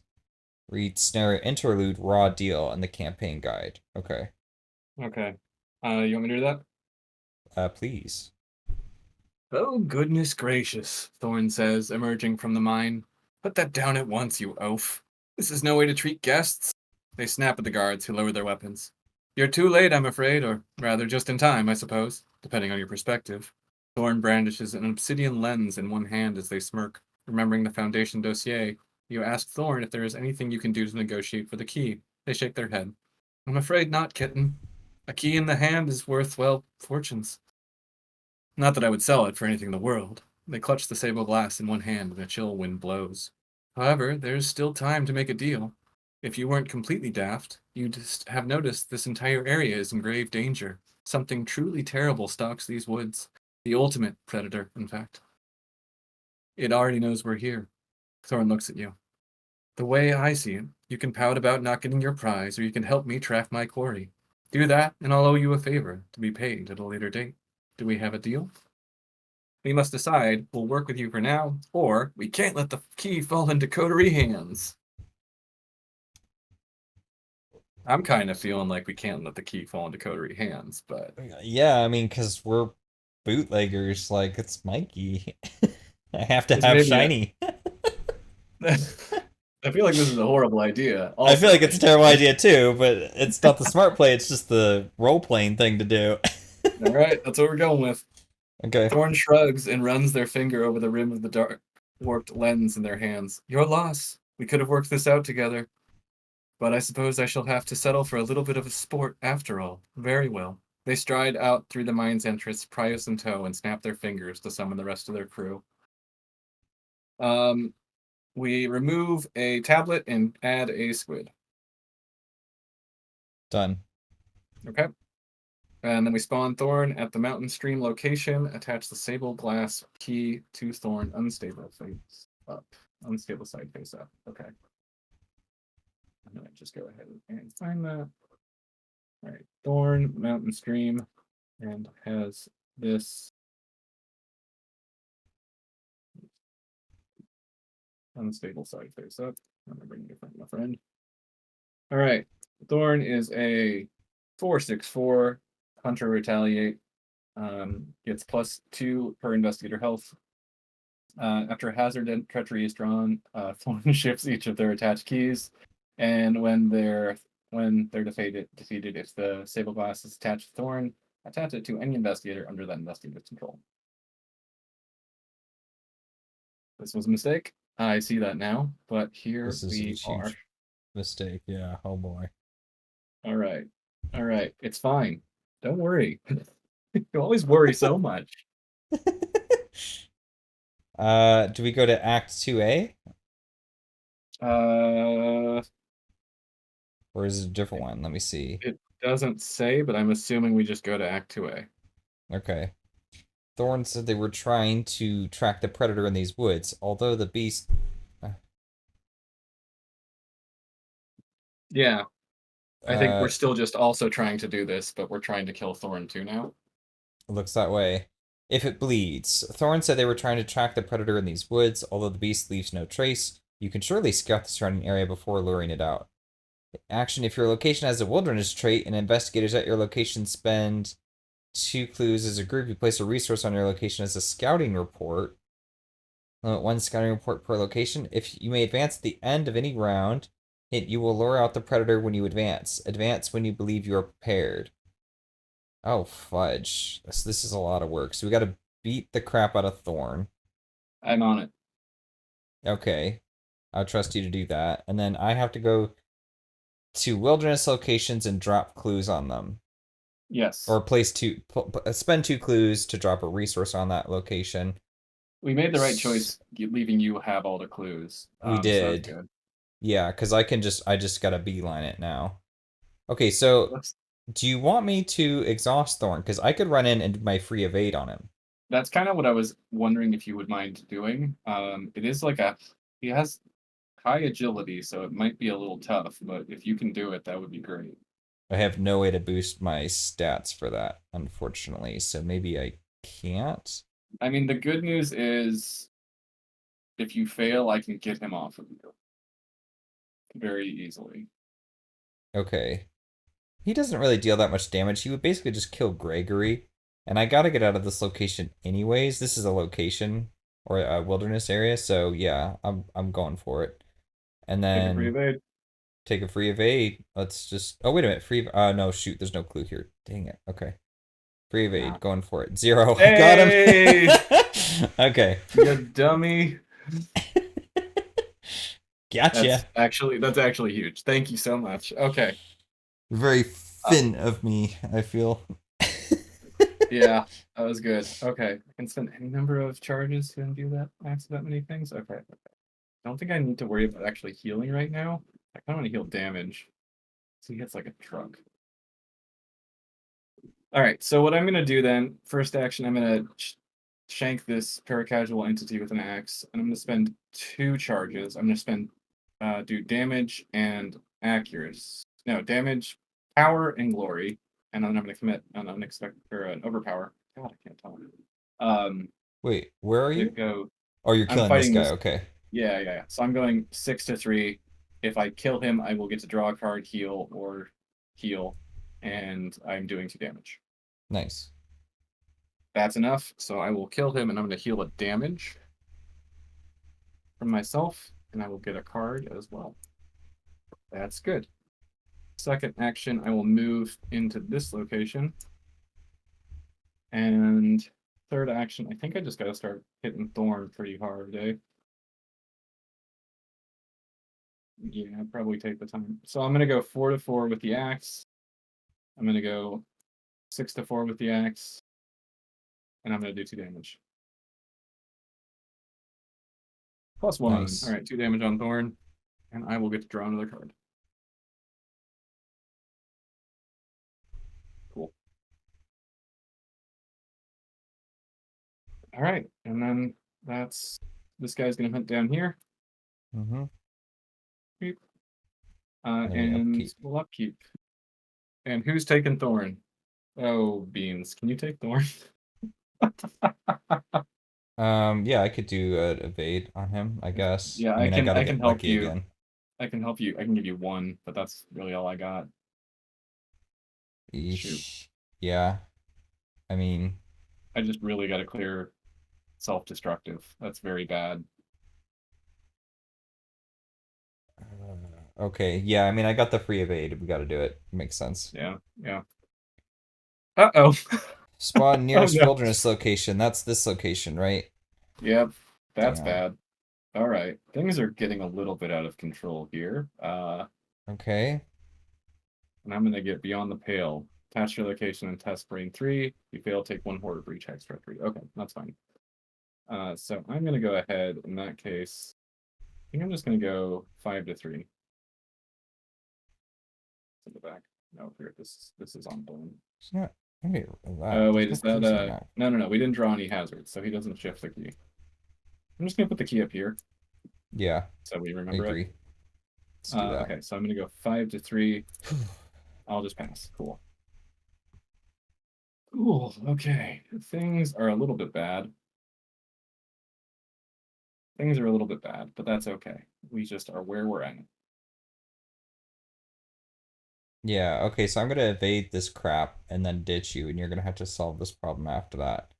Read scenario interlude raw deal in the campaign guide. Okay. Okay. You want me to do that? Please. Oh, goodness gracious, Thorn says, emerging from the mine. Put that down at once, you oaf. This is no way to treat guests. They snap at the guards, who lower their weapons. You're too late, I'm afraid, or rather just in time, I suppose. depending on your perspective. Thorn brandishes an obsidian lens in one hand as they smirk. Remembering the Foundation dossier, you ask Thorn if there is anything you can do to negotiate for the key. They shake their head. I'm afraid not, kitten. A key in the hand is worth, well, fortunes. Not that I would sell it for anything in the world. They clutch the sable glass in one hand and a chill wind blows. However, there's still time to make a deal. If you weren't completely daft, you'd have noticed this entire area is in grave danger. Something truly terrible stalks these woods. The ultimate predator, in fact. It already knows we're here. Thorn looks at you. The way I see it, you can pout about not getting your prize, or you can help me track my quarry. Do that, and I'll owe you a favor, to be paid at a later date. Do we have a deal? We must decide we'll work with you for now, or we can't let the key fall into coterie hands. I'm kind of feeling like we can't let the key fall into coterie hands, but Yeah, I mean, because we're bootleggers, like, it's Mikey. I have to this have may be shiny. I feel like this is a horrible idea. I feel Also, like it's a terrible idea too, but it's not the smart play, it's just the role playing thing to do. all right, that's what we're going with. Okay. Thorn shrugs and runs their finger over the rim of the dark, warped lens in their hands. Your loss. We could have worked this out together. But I suppose I shall have to settle for a little bit of a sport after all. Very well. They stride out through the mine's entrance, Prius in tow, and snap their fingers to summon the rest of their crew. Um, we remove a tablet and add a squid. Done. Okay. And then we spawn Thorn at the mountain stream location, attach the sable glass key to Thorn, unstable face up. Unstable side face up. Okay. I'm gonna just go ahead and find that. All right, Thorn, mountain stream, and has this unstable side face up. I'm gonna bring you from my friend. All right, Thorn is a 4/6/4 Hunter Retaliate. Gets +2 per investigator health. After a hazard and treachery is drawn, Thorn shifts each of their attached keys, and when they're defeated, if the sable glass is attached to Thorn, attach it to any investigator under that investigator's control. This was a mistake. I see that now, but here This is a we are. huge mistake. Yeah. Oh boy. All right. All right. It's fine. Don't worry. You always worry so much. Do we go to Act 2A? Uh, Or is it a different one? Let me see. it doesn't say, but I'm assuming we just go to Act 2A. Okay. Thorn said they were trying to track the predator in these woods, although the beast. Yeah, I think we're Uh, still just also trying to do this, but we're trying to kill Thorn too now. looks that way. If it bleeds. Thorn said they were trying to track the predator in these woods, although the beast leaves no trace. You can surely scout the surrounding area before luring it out. Action: if your location has a wilderness trait and investigators at your location spend 2 clues as a group, you place a resource on your location as a scouting report. Limit 1 scouting report per location. If you may advance at the end of any round, you will lure out the predator when you advance. Advance when you believe you are prepared. Oh, fudge. This is a lot of work. So we gotta beat the crap out of Thorn. I'm on it. Okay. I'll trust you to do that. And then I have to go to wilderness locations and drop clues on them. Yes. Or spend 2 clues to drop a resource on that location. We made the right choice leaving you have all the clues. We So that's did. good. Yeah, because I just gotta beeline it now. Okay, so That's do you want me to exhaust Thorn? Because I could run in and do my free evade on him. that's kind of what I was wondering if you would mind doing. It is like he has high agility, so it might be a little tough, but if you can do it, that would be great. I have no way to boost my stats for that, unfortunately, so maybe I can't. I mean, the good news is if you fail, I can get him off of you very easily. Okay. He doesn't really deal that much damage. He would basically just kill Gregory, and I gotta get out of this location anyways. This is a location or a wilderness area, so yeah, I'm going for it. And Take a free then evade. take a free evade. Let's just. Oh wait a minute, free. No, shoot. There's no clue here. Dang it. Okay. Free Yeah. evade, going for it. 0. Got Hey, him. Okay. you dummy. Gotcha. That's actually huge. Thank you so much. Okay. Very Uh, Finn of me, I feel. yeah, that was good. Okay. I can spend any number of charges to do that max that many things. Okay. I don't think I need to worry about actually healing right now. I kind of want to heal damage. So he hits like a truck. All right. So what I'm gonna do then, first action, I'm gonna shank this paracasual entity with an axe, and I'm gonna spend 2 charges. I'm gonna spend do damage and accuracy. No, damage, power, and glory, and then I'm gonna commit an unexpected or an overpower. God, I can't tell. Wait, where are To you? go. Oh, you're I'm killing this fighting guy. this. Okay. Yeah, yeah, yeah. So I'm going 6 to 3. If I kill him, I will get to draw a card, heal, or heal, and I'm doing 2 damage. Nice. That's enough. So I will kill him, and I'm going to heal a damage from myself, and I will get a card as well. That's good. Second action, I will move into this location. And third action, I think I just got to start hitting Thorn pretty hard, eh? Yeah, I'd probably take the time. So I'm going to go 4 to 4 with the axe. I'm going to go 6 to 4 with the axe. And I'm going to do 2 damage. +1. All Nice. right, 2 damage on Thorn. And I will get to draw another card. Cool. All right, and then that's this guy's gonna hunt down here. Mm-hmm. Then we And upkeep. we'll upkeep. And who's taking Thorn? Oh, Beans, can you take Thorn? Yeah, I could do an evade on him, I guess. Yeah, I mean, I gotta I can get help lucky you. again. I can help you. I can give you 1, but that's really all I got. Shoot. Eesh. Yeah. I mean, I just really got to clear self-destructive. That's very bad. okay. Yeah, I mean, I got the free evade. We gotta do it. Makes sense. Yeah, yeah. Uh-oh. Spawn Oh nearest no. wilderness location. That's this location, right? Yep, that's Damn. bad. All right, things are getting a little bit out of control here. Okay. And I'm gonna get beyond the pale. Attach your location and test brain 3. If you fail, take 1 horde for each extra 3. Okay, that's fine. So I'm gonna go ahead in that case. I think I'm just gonna go 5 to 3. In the back. No, here this is on bone. It's not. Wait, Oh there's wait, no is that clues on that. no, we didn't draw any hazards, so he doesn't shift the key. I'm just gonna put the key up here Yeah, so we I remember it. agree. Let's do that. Okay, so I'm gonna go 5 to 3. I'll just pass. Cool. Cool. Okay. Things are a little bit bad. Things are a little bit bad, but that's okay. We just are where we're at. Yeah, okay, so I'm gonna evade this crap and then ditch you, and you're gonna have to solve this problem after that. Yeah,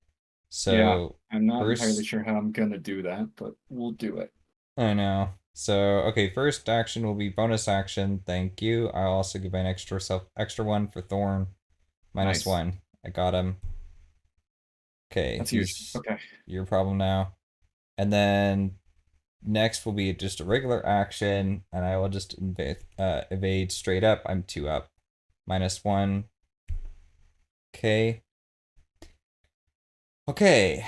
So, I'm not entirely first, sure how I'm gonna do that, but we'll do it. I know. So, okay, first action will be bonus action. Thank you. I'll also give an extra one for Thorn. Nice. -1. I got him. Okay, That's huge. he's Okay. your problem now. And then next will be just a regular action, and I will just evade straight up. I'm 2 up. -1. Okay. Okay.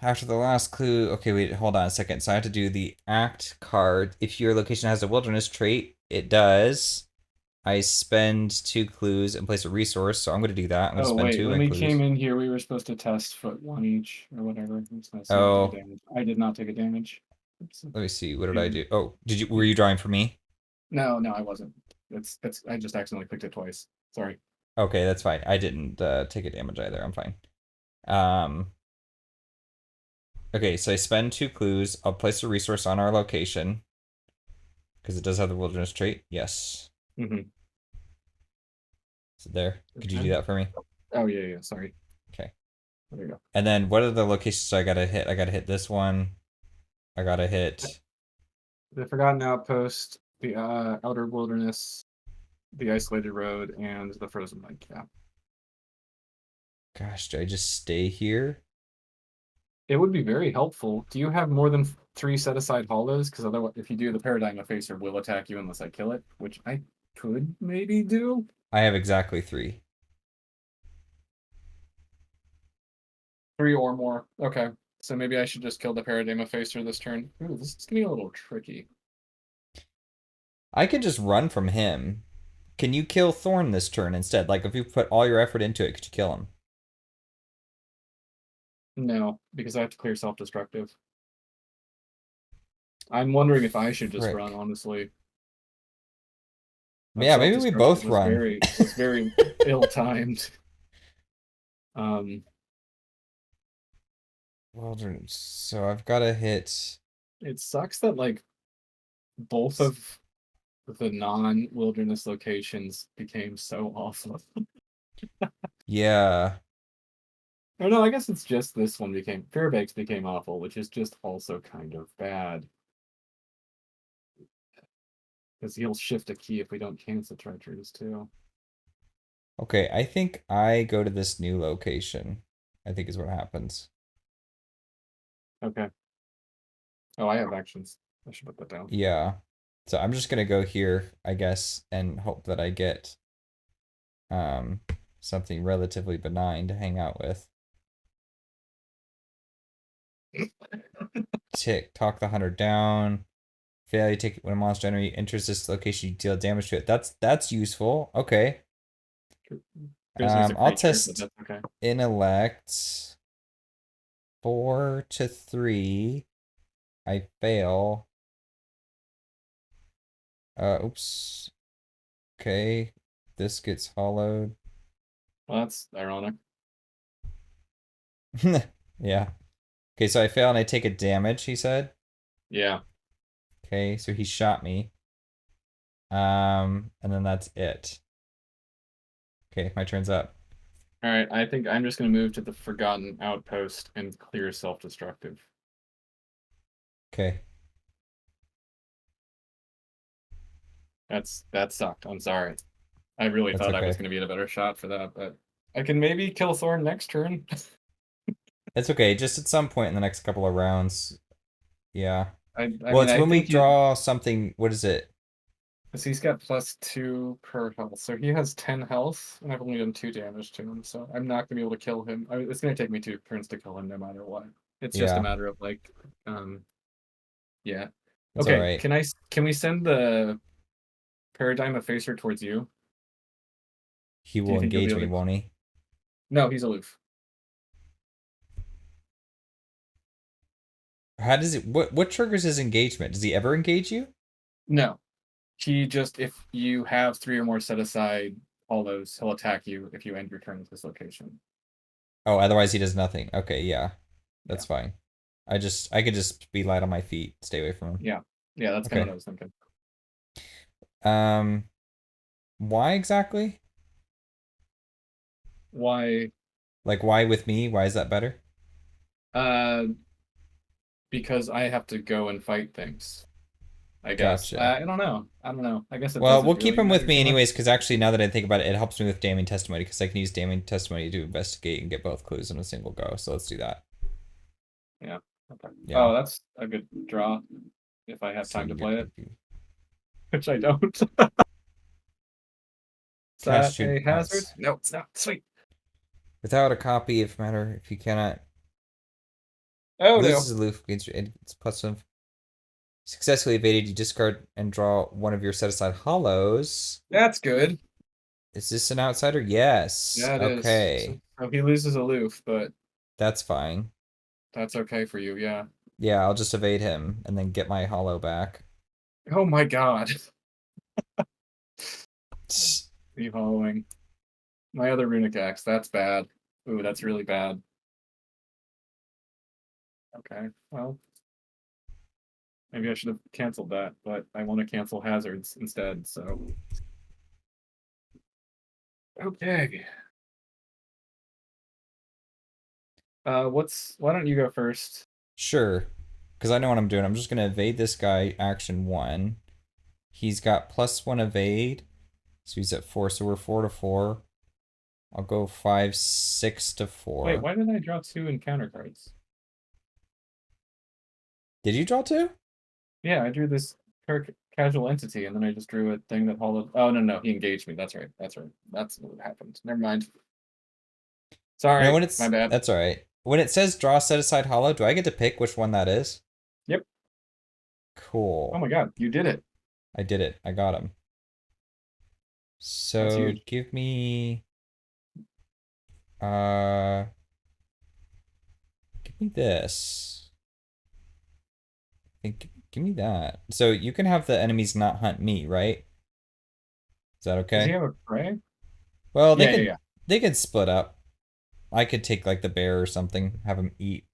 After the last clue, okay, wait, hold on a second. So I have to do the act card. If your location has a wilderness trait, it does. I spend 2 clues and place a resource, so I'm going to do that. I'm going to Oh spend wait, 2 when in we came clues. in here, we were supposed to test foot 1 each or whatever. I'm just gonna see if I took a Oh, damage. I did not take a damage. Oops. let me see. What did I Yeah. do? Oh, were you drawing for me? No, no, I wasn't. It's I just accidentally clicked it twice. Sorry. Okay, that's fine. I didn't take a damage either. I'm fine. Um, okay, so I spend 2 clues. I'll place a resource on our location because it does have the wilderness trait. Yes. Mm-hmm. So there. Could you do Okay. that for me? Oh yeah, yeah. Sorry. Okay. There you go. And then what are the locations I gotta hit? I gotta hit this one. I gotta hit. The Forgotten Outpost, the Outer Wilderness, the Isolated Road, and the Frozen Lake. Yeah. Gosh, do I just stay here? It would be very helpful. Do you have more than three set aside hollows? Because otherwise, if you do, the Paradigm Effacer will attack you unless I kill it, which I could maybe do. I have exactly 3. Three or more. Okay. So maybe I should just kill the Paradigm Effacer this turn. Ooh, this is getting a little tricky. I could just run from him. Can you kill Thorn this turn instead? Like, if you put all your effort into it, could you kill him? No, because I have to clear self-destructive. I'm wondering if I should just run, Frick. honestly. That Yeah, maybe we self-destructive both run. was very ill-timed. Um, Wilderness. So I've got to hit. it sucks that like both of the non-wilderness locations became so awful. Yeah. Or no, I guess it's just this one Fairbanks became awful, which is just also kind of bad. Because he'll shift a key if we don't cancel treacheries too. Okay, I think I go to this new location. I think is what happens. Okay. Oh, I have actions. I should put that down. Yeah. So I'm just gonna go here, I guess, and hope that I get um something relatively benign to hang out with. Talk the hunter down. Failure take when a monster enemy enters this location, you deal damage to it. That's useful. Okay. Prisoner's a I'll creature, but test that's okay. intellect 4 to 3. I fail. Oops. Okay. This gets hollowed. Well, that's ironic. Yeah. Okay, so I fail and I take a damage, he said. Yeah. Okay, so he shot me. And then that's it. Okay, my turn's up. All right. I think I'm just going to move to the Forgotten Outpost and clear self-destructive. Okay. That sucked. I'm sorry. I really That's thought I was okay. going to be in a better shot for that, but I can maybe kill Thorn next turn. It's okay. Just at some point in the next couple of rounds. Yeah. I Well, mean, it's I when we think you. draw something. What is it? Because he's got +2 per health, so he has 10 health, and I've only done 2 damage to him, so I'm not gonna be able to kill him. It's gonna take me 2 turns to kill him, no matter what. It's just a Yeah, matter of like, yeah. it's all Okay, right. can we send the Paradigm Effacer towards you? He Do you will think you'll be engage able me, to? won't he? No, he's aloof. How does it? What triggers his engagement? Does he ever engage you? No, he just if you have 3 or more set aside all those, he'll attack you if you end your turn at this location. Oh, otherwise he does nothing. Okay, yeah, Yeah, that's fine. I could just be light on my feet, stay away from him. yeah, yeah. That's kind of what Okay. I was thinking. Um, why exactly? Why? Like, why with me? Why is that better? Uh, because I have to go and fight things. I guess. Gotcha. I don't know. I don't know. I guess it Well, we'll doesn't keep really him with matter me too much. anyways, because actually, now that I think about it, it helps me with damning testimony, because I can use damning testimony to investigate and get both clues in a single go. So let's do that. Yeah. Okay. Yeah. Oh, that's a good draw if I have So time to you get play it, confused. which I don't. Is Cast that two a hazard? once. No, it's not. Sweet. Without a copy, if you cannot Oh no. loses aloof against it's +1. Successfully evaded, you discard and draw one of your set aside hollows. That's good. Is this an outsider? Yes. Yeah, it is. So, Okay. so he loses aloof, but That's fine. that's okay for you. Yeah. Yeah, I'll just evade him and then get my hollow back. Oh my god. Leave hollowing. My other runic axe. That's bad. Ooh, that's really bad. Okay. Well, maybe I should have canceled that, but I want to cancel hazards instead, so. Okay. Why don't you go first? Sure. Because I know what I'm doing. I'm just gonna evade this guy action 1. He's got +1 evade. So he's at 4, so we're 4 to 4. I'll go 5, 6 to Wait, 4. why did I draw 2 encounter cards? Did you draw 2? Yeah, I drew this casual entity, and then I just drew a thing that hollowed. Oh no, he engaged me. That's right. That's right. That's what happened. Never mind. Now Sorry, when my it's bad. that's all right. When it says draw set aside hollow, do I get to pick which one that is? Yep. Oh Cool. my god, you did it. I did it. I got him. That's So huge. uh give me this. I think give me that. So you can have the enemies not hunt me, right? Is that Does he okay? have a prey? Well, Yeah, yeah, yeah. they could split up. I could take like the bear or something, have him eat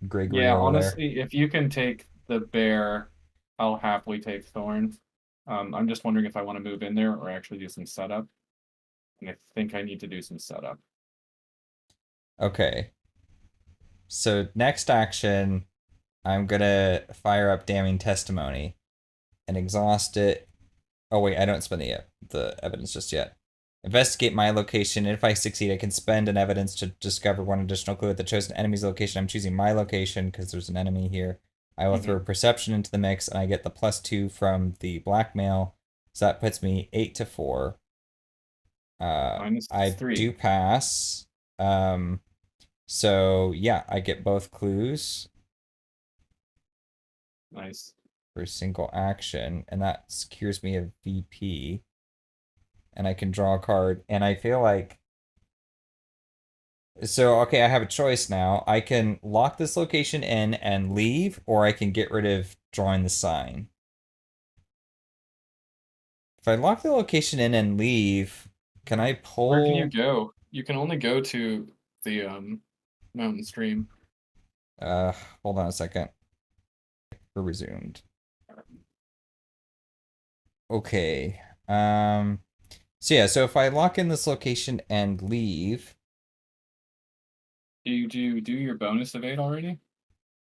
Gregory Yeah, over there. honestly, if you can take the bear, I'll happily take Thorn. I'm just wondering if I want to move in there or actually do some setup. And I think I need to do some setup. Okay. So next action, I'm gonna fire up damning testimony and exhaust it. Oh wait, I don't spend the evidence just yet. Investigate my location. If I succeed, I can spend an evidence to discover one additional clue at the chosen enemy's location. I'm choosing my location because there's an enemy here. I will throw Hmm. perception into the mix, and I get the +2 from the blackmail. So that puts me 8 to 4. Minus I 3. do pass. Um, so yeah, I get both clues Nice. for a single action, and that secures me a VP. And I can draw a card. And I feel like so okay, I have a choice now. I can lock this location in and leave, or I can get rid of drawing the sign. If I lock the location in and leave, can I Where can you pull go? You can only go to the mountain stream. uh hold on a second. We're resumed. Okay. So yeah, so if I lock in this location and leave, Do you do your bonus of 8 already?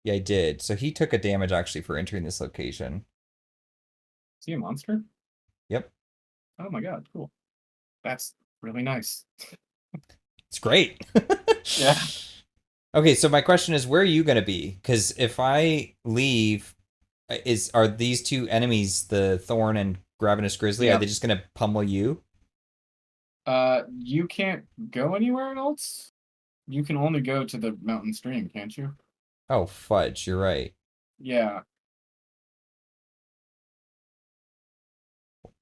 yeah, I did. So he took a damage actually for entering this location. Is he a monster? Yep. Oh my god, cool. That's really nice. It's great. Yeah. Okay, so my question is, where are you gonna be? Because if I leave, are these two enemies, the Thorn and Gravenous Grizzly, are Yeah. they just gonna pummel you? You can't go anywhere else? You can only go to the mountain stream, can't you? Oh, fudge, you're right. Yeah.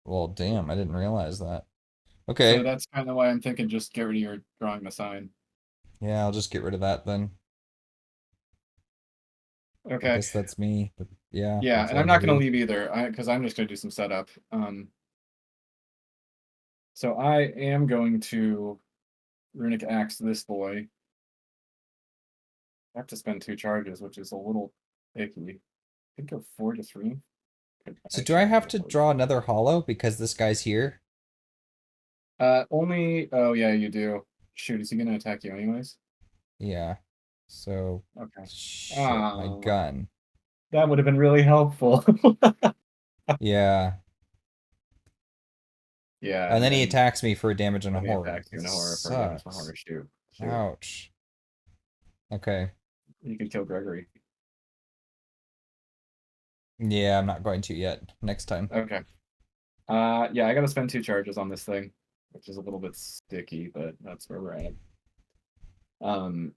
Well, damn, I didn't realize that. So Okay, that's kind of why I'm thinking just get rid of your drawing the sign. yeah, I'll just get rid of that then. I Okay. guess that's me. But yeah, Yeah, that's and all I I'm can not going to do. leave either, because I'm just going to do some setup. So I am going to Runic Axe this boy. I have to spend 2 charges, which is a little icky. Could go 4 to 3. Could So do I actually have go to 4 to draw 3. another hollow because this guy's here? Only. Oh yeah, you do. Shoot, is he going to attack you anyways? Yeah. So, Okay. shit, my Ah, gun. that would have been really helpful. Yeah. Yeah, And and then he then attacks me for damage and a then he horror. attacks you That in a horror for damage to sucks. horror. Shoot, shoot. Ouch. Okay. You could kill Gregory. Yeah, I'm not going to yet. Next time. Okay. Yeah, I gotta spend 2 charges on this thing, which is a little bit sticky, but that's where we're at. Um,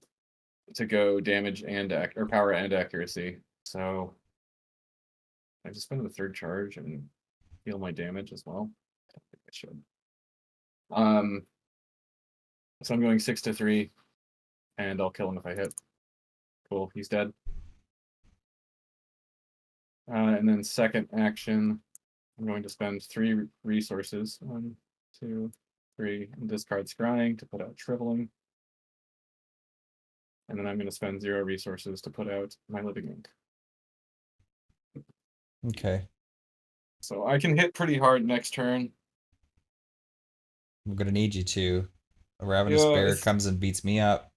to go damage and or power and accuracy. So I just spend the 3rd charge and heal my damage as well. I don't think I should. Um, so I'm going 6 to 3, and I'll kill him if I hit. Cool, he's dead. And then second action, I'm going to spend 3 resources. 1, 2, 3, and discard Scrying to put out Shriveling. And then I'm going to spend 0 resources to put out my Living Ink. Okay. So I can hit pretty hard next turn. I'm gonna need you to. A ravenous bear Yes. comes and beats me up.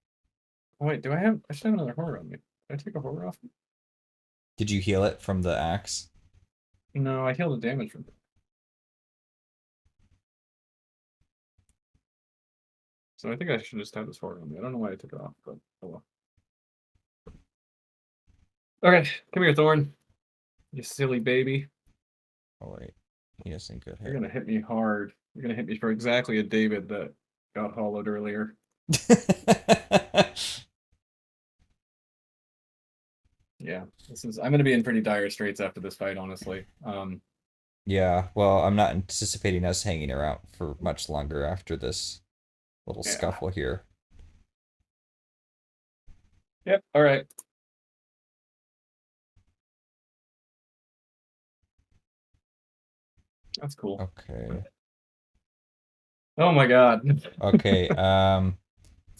Oh, wait, do I have? I should have another horror on me. Did I take a horror off? Did you heal it from the axe? No, I healed the damage from it. So I think I should just have this forward on me. I don't know why I took it off, but oh well. Okay, come here, Thorn. You silly baby. Oh wait, he doesn't good You're hit. gonna hit me hard. You're gonna hit me for exactly a David that got hollowed earlier. Yeah, I'm gonna be in pretty dire straits after this fight, honestly. Yeah, well, I'm not anticipating us hanging around for much longer after this little Yeah. scuffle here. Yep. All right. That's cool. Okay. Oh my God. Okay. It's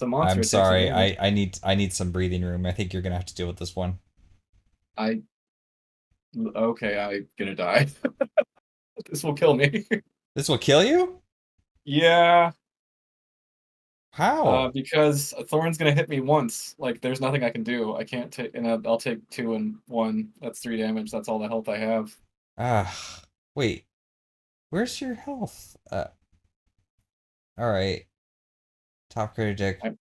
a monster. I'm It takes a sorry. damage. I need some breathing room. I think you're gonna have to deal with this one. I okay. I'm gonna die. This will kill me. This will kill you? Yeah. How? Because Thorn's gonna hit me once. Like, there's nothing I can do. I can't take, and I'll take 2 and 1. That's 3 damage. That's all the health I have. Ah, wait. Where's your health? All right. Top critic deck. I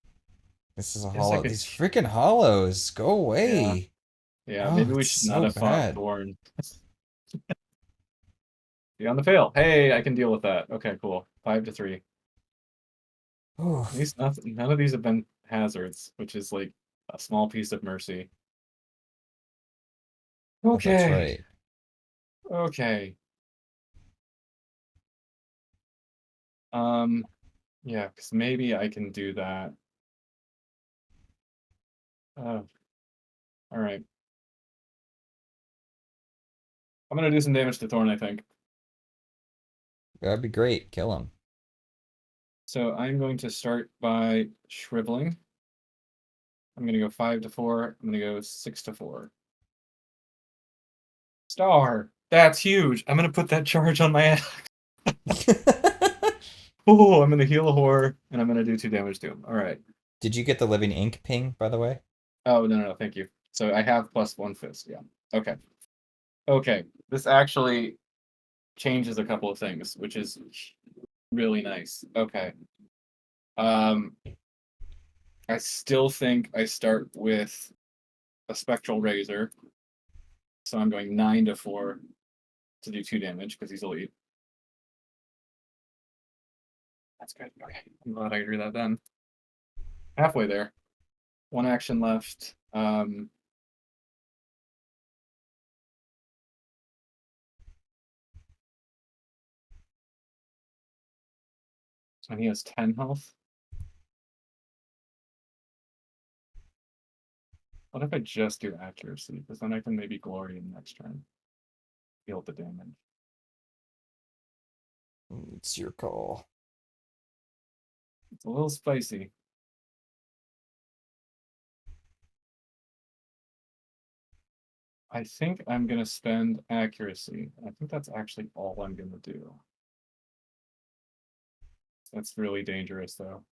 This is a guess I hollow. could. These freaking hollows. Go Yeah. away. Yeah. Oh, Maybe we it's should not so have fought bad. Thorn. Be on the fail. Hey, I can deal with that. Okay, cool. 5 to 3. At Oof. least nothing, none of these have been hazards, which is like a small piece of mercy. Oh, that's Okay. right. Okay. Yeah, because maybe I can do that. Oh, all right. I'm gonna do some damage to Thorn, I think. That'd be great. Kill him. So I'm going to start by shriveling. I'm gonna go 5 to 4. I'm gonna go 6 to 4. Star. That's huge. I'm gonna put that charge on my axe. Oh, I'm gonna heal a horror, and I'm gonna do 2 damage to him. All right. Did you get the living ink ping, by the way? Oh, no, no, no, thank you. So I have +1 fist. Yeah. Okay. Okay. This actually changes a couple of things, which is really nice. Okay. Um, I still think I start with a spectral razor. So I'm going 9 to 4 to do 2 damage because he's elite. That's good. Okay. I'm glad I drew that then. Halfway there. One action left. So he has 10 health. What if I just do accuracy? Because then I can maybe glory in the next turn. Deal the damage. It's your call. It's a little spicy. I think I'm gonna spend accuracy. I think that's actually all I'm gonna do. That's really dangerous though.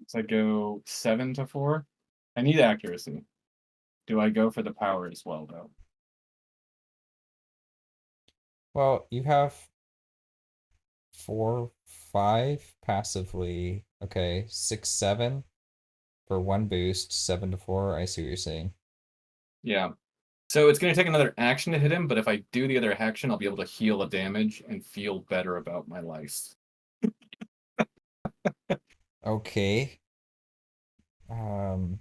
So I go 7 to 4. I need accuracy. Do I go for the power as well though? Well, you have 4, 5 passively. Okay, 6, 7 for one boost. 7 to 4. I see what you're saying. Yeah. So it's gonna take another action to hit him, but if I do the other action, I'll be able to heal a damage and feel better about my life. Okay. Um,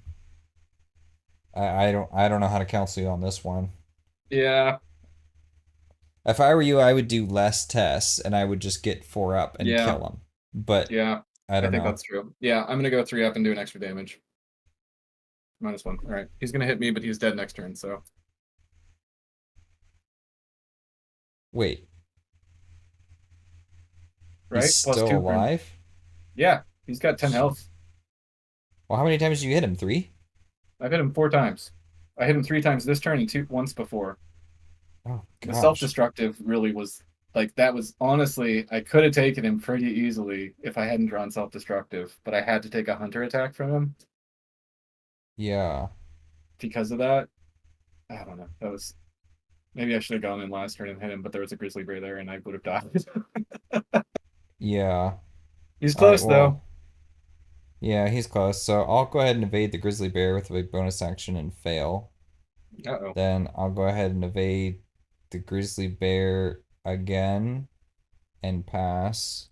I don't know how to counsel you on this one. Yeah, If I were you, I would do less tests and I would just get 4 up and yeah, kill him. But yeah. I I don't think know. that's true. Yeah, I'm gonna go 3 up and do an extra damage. -1. All right. He's gonna hit me, but he's dead next turn, so Wait, he's right? Plus still 2 for alive? yeah, he's got 10 health. Well, how many times did you hit him? 3? I've hit him 4 times. I hit him 3 times this turn and once before. Oh The gosh. self-destructive really was like that was honestly I could have taken him pretty easily if I hadn't drawn self-destructive, but I had to take a hunter attack from him Yeah. because of that. I don't know. That was Maybe I should have gone in last turn and hit him, but there was a grizzly bear there, and I would have died. Yeah. He's All right, close well, though. yeah, he's close. So I'll go ahead and evade the grizzly bear with a bonus action and fail. Uh-oh. Then I'll go ahead and evade the grizzly bear again and pass.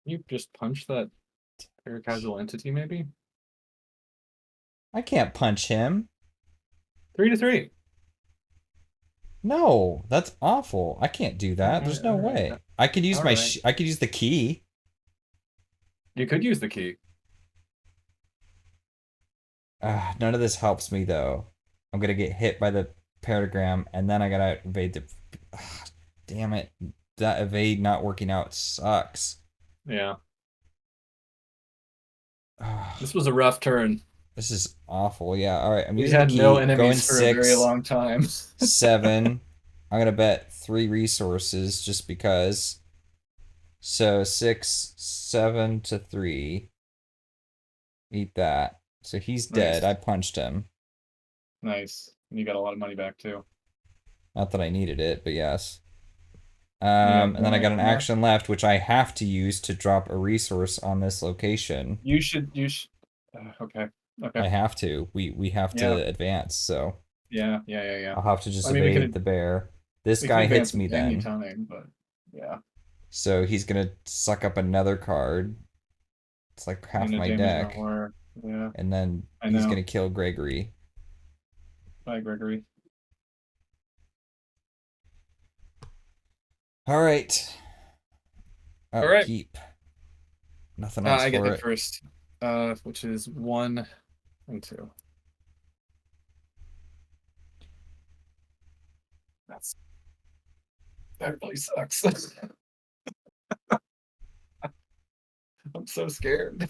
You just punch that casual entity, maybe? I can't punch him. 3-3. No, that's awful. I can't do All that. right, There's all no right, way. I could use all my right. I could use the key. You could use the key. None of this helps me though. I'm gonna get hit by the pentagram, and then I gotta evade the. Ah, damn it! That evade not working out sucks. Yeah. Ah, This was a rough turn. this is awful. Yeah. All right. I'm We using the had no key. Going enemies for a very six, long time. 7. I'm gonna bet 3 resources just because. So 6, 7 to 3. Eat that. So he's dead. Nice. I punched him. Nice. And you got a lot of money back too. Not that I needed it, but yes. You have And then one I got an item left. action left, which I have to use to drop a resource on this location. You should. Okay. Okay. I have to. We have Yeah. to advance, so Yeah. I'll have to just I mean, we evade can the bear. This we can guy hits advance at me any then, time, but yeah. so he's gonna suck up another card. It's like I'm half gonna my damage my deck, horror. Yeah. and then I he's know. gonna kill Gregory. Bye, Gregory. All right, All right. keep. Nothing else I get for hit it. first. Which is 1 and 2. That's that really sucks. I'm so scared.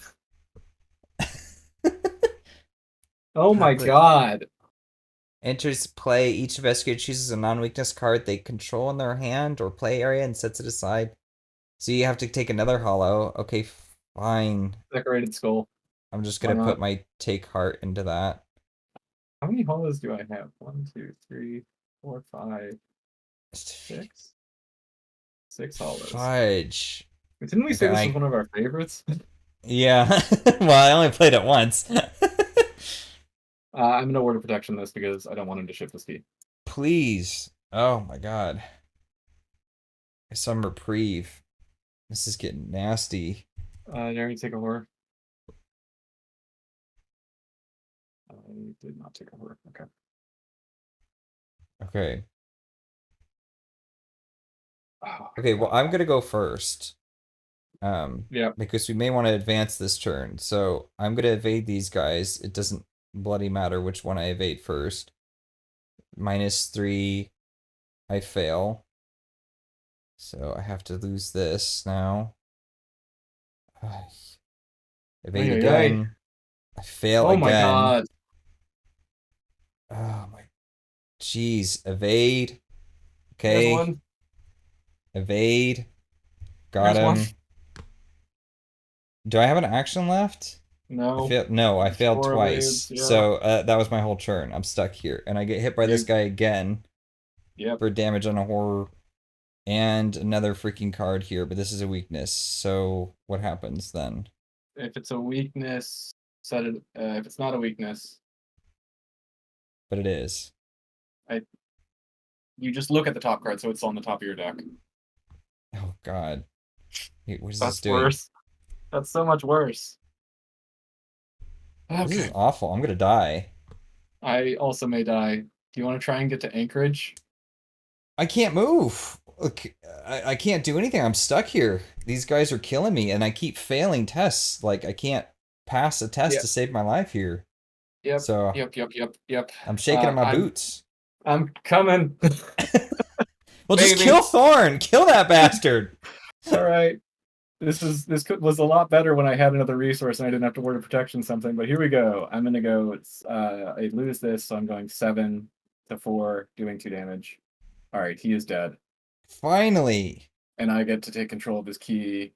Oh my Harlan god. enters play. Each investigator chooses a non-weakness card they control in their hand or play area and sets it aside. So you have to take another hollow. Okay, fine. Decorated skull. I'm just Why gonna put not? my take heart into that. How many hollows do I have? 1, 2, 3, 4, 5, 6. 6 hollows. Fudge. Didn't we say Okay, this was one of our favorites? yeah. Well, I only played it once. I'm gonna order protection this because I don't want him to ship this key. Please. Oh my god. Some reprieve. This is getting nasty. Now you take a horror. I did not take a horror. Okay. Okay. Oh, Okay, well, God. I'm gonna go first. Yeah. Because we may want to advance this turn. So I'm gonna evade these guys. It doesn't bloody matter which one I evade first. -3, I fail. So I have to lose this now. Evade Ay, ay, ay. again. I fail Oh my again. God. Oh my. Jeez. Evade. There's Okay. one. Evade. Got There's one. him. Do I have an action left? No. No, I There's failed 4 waves. twice. Yeah. So that was my whole turn. I'm stuck here. And I get hit by this You. guy again Yep. for damage on a horror. And another freaking card here, but this is a weakness. So what happens then? If it's a weakness, set it. If it's not a weakness, But it is. I. You just look at the top card, so it's on the top of your deck. Oh god. Wait, what is this That's doing? worse. That's so much worse. This is Okay. awful. I'm gonna die. I also may die. Do you want to try and get to Anchorage? I can't move. Look, I can't do anything. I'm stuck here. These guys are killing me, and I keep failing tests. Like I can't pass a test Yep. to save my life here. Yep. So Yep. I'm shaking in my I'm boots. I'm coming. Well, just Maybe. kill Thorn. Kill that bastard. All right. Was a lot better when I had another resource and I didn't have to word of protection something. But here we go. I'm gonna go. I lose this, so I'm going 7 to 4, doing 2 damage. All right, he is dead, Finally. and I get to take control of his key.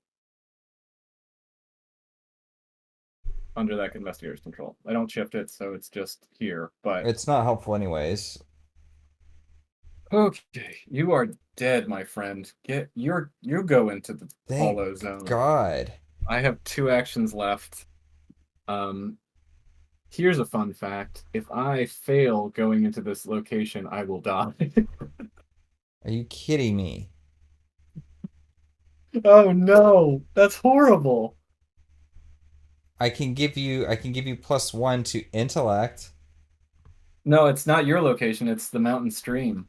under that investigator's control. I don't shift it, so it's just here. But It's not helpful anyways. okay, you are dead, my friend. You go into the Thank hollow zone. God. I have 2 actions left. Um, Here's a fun fact. If I fail going into this location, I will die. Are you kidding me? Oh no, that's horrible. I can give you +1 to intellect. No, it's not your location, it's the mountain stream.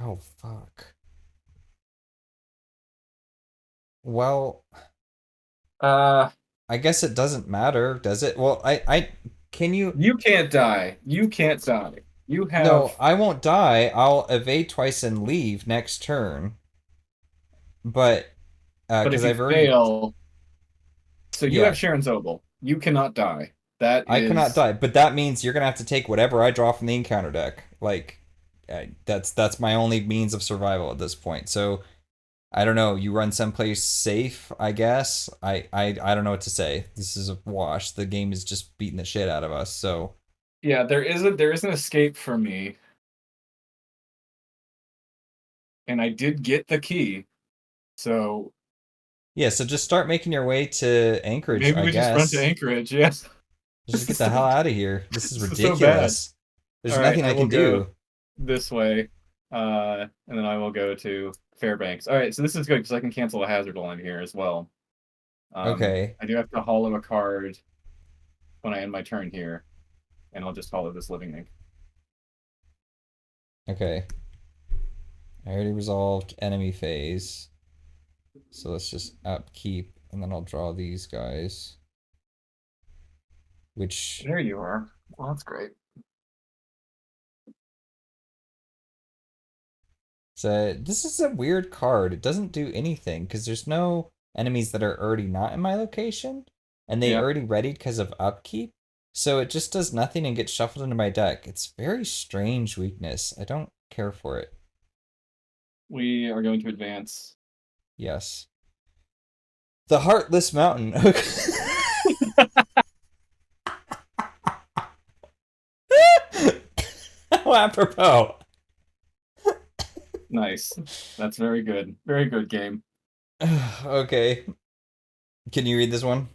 Oh fuck. Well, Uh, I guess it doesn't matter, does it? Well, I can you you can't die. You can't die. You no, have, I won't die. I'll evade twice and leave next turn. But but if because you I've already fail, so you have yeah, Sharon's Ogle. You cannot die. That I cannot is, die. But that means you're gonna have to take whatever I draw from the encounter deck. Like, that's my only means of survival at this point. So I don't know. You run someplace safe, I guess. I don't know what to say. This is a wash. The game is just beating the shit out of us. So yeah, there is an escape for me, and I did get the key. So yeah. So just start making your way to Anchorage, maybe I we just run to guess. Anchorage. Yes. Just This get is the so hell out of here. This is this is so bad. ridiculous. There's All right, nothing I I will can go do. this way, and then I will go to Fairbanks. All right, so this is good because I can cancel a hazard while I'm here as well. Okay. I do have to hollow a card when I end my turn here, and I'll just hollow this living ink. Okay. I already resolved enemy phase. So let's just upkeep, and then I'll draw these guys. Which, There you are. Well, that's great. so this is a weird card. It doesn't do anything, because there's no enemies that are already not in my location, and they Yeah, already readied because of upkeep. So it just does nothing and gets shuffled into my deck. It's very strange weakness. I don't care for it. we are going to advance. Yes. The Heartless Mountain. How apropos. Nice. That's very good. Very good game. Okay. Can you read this one?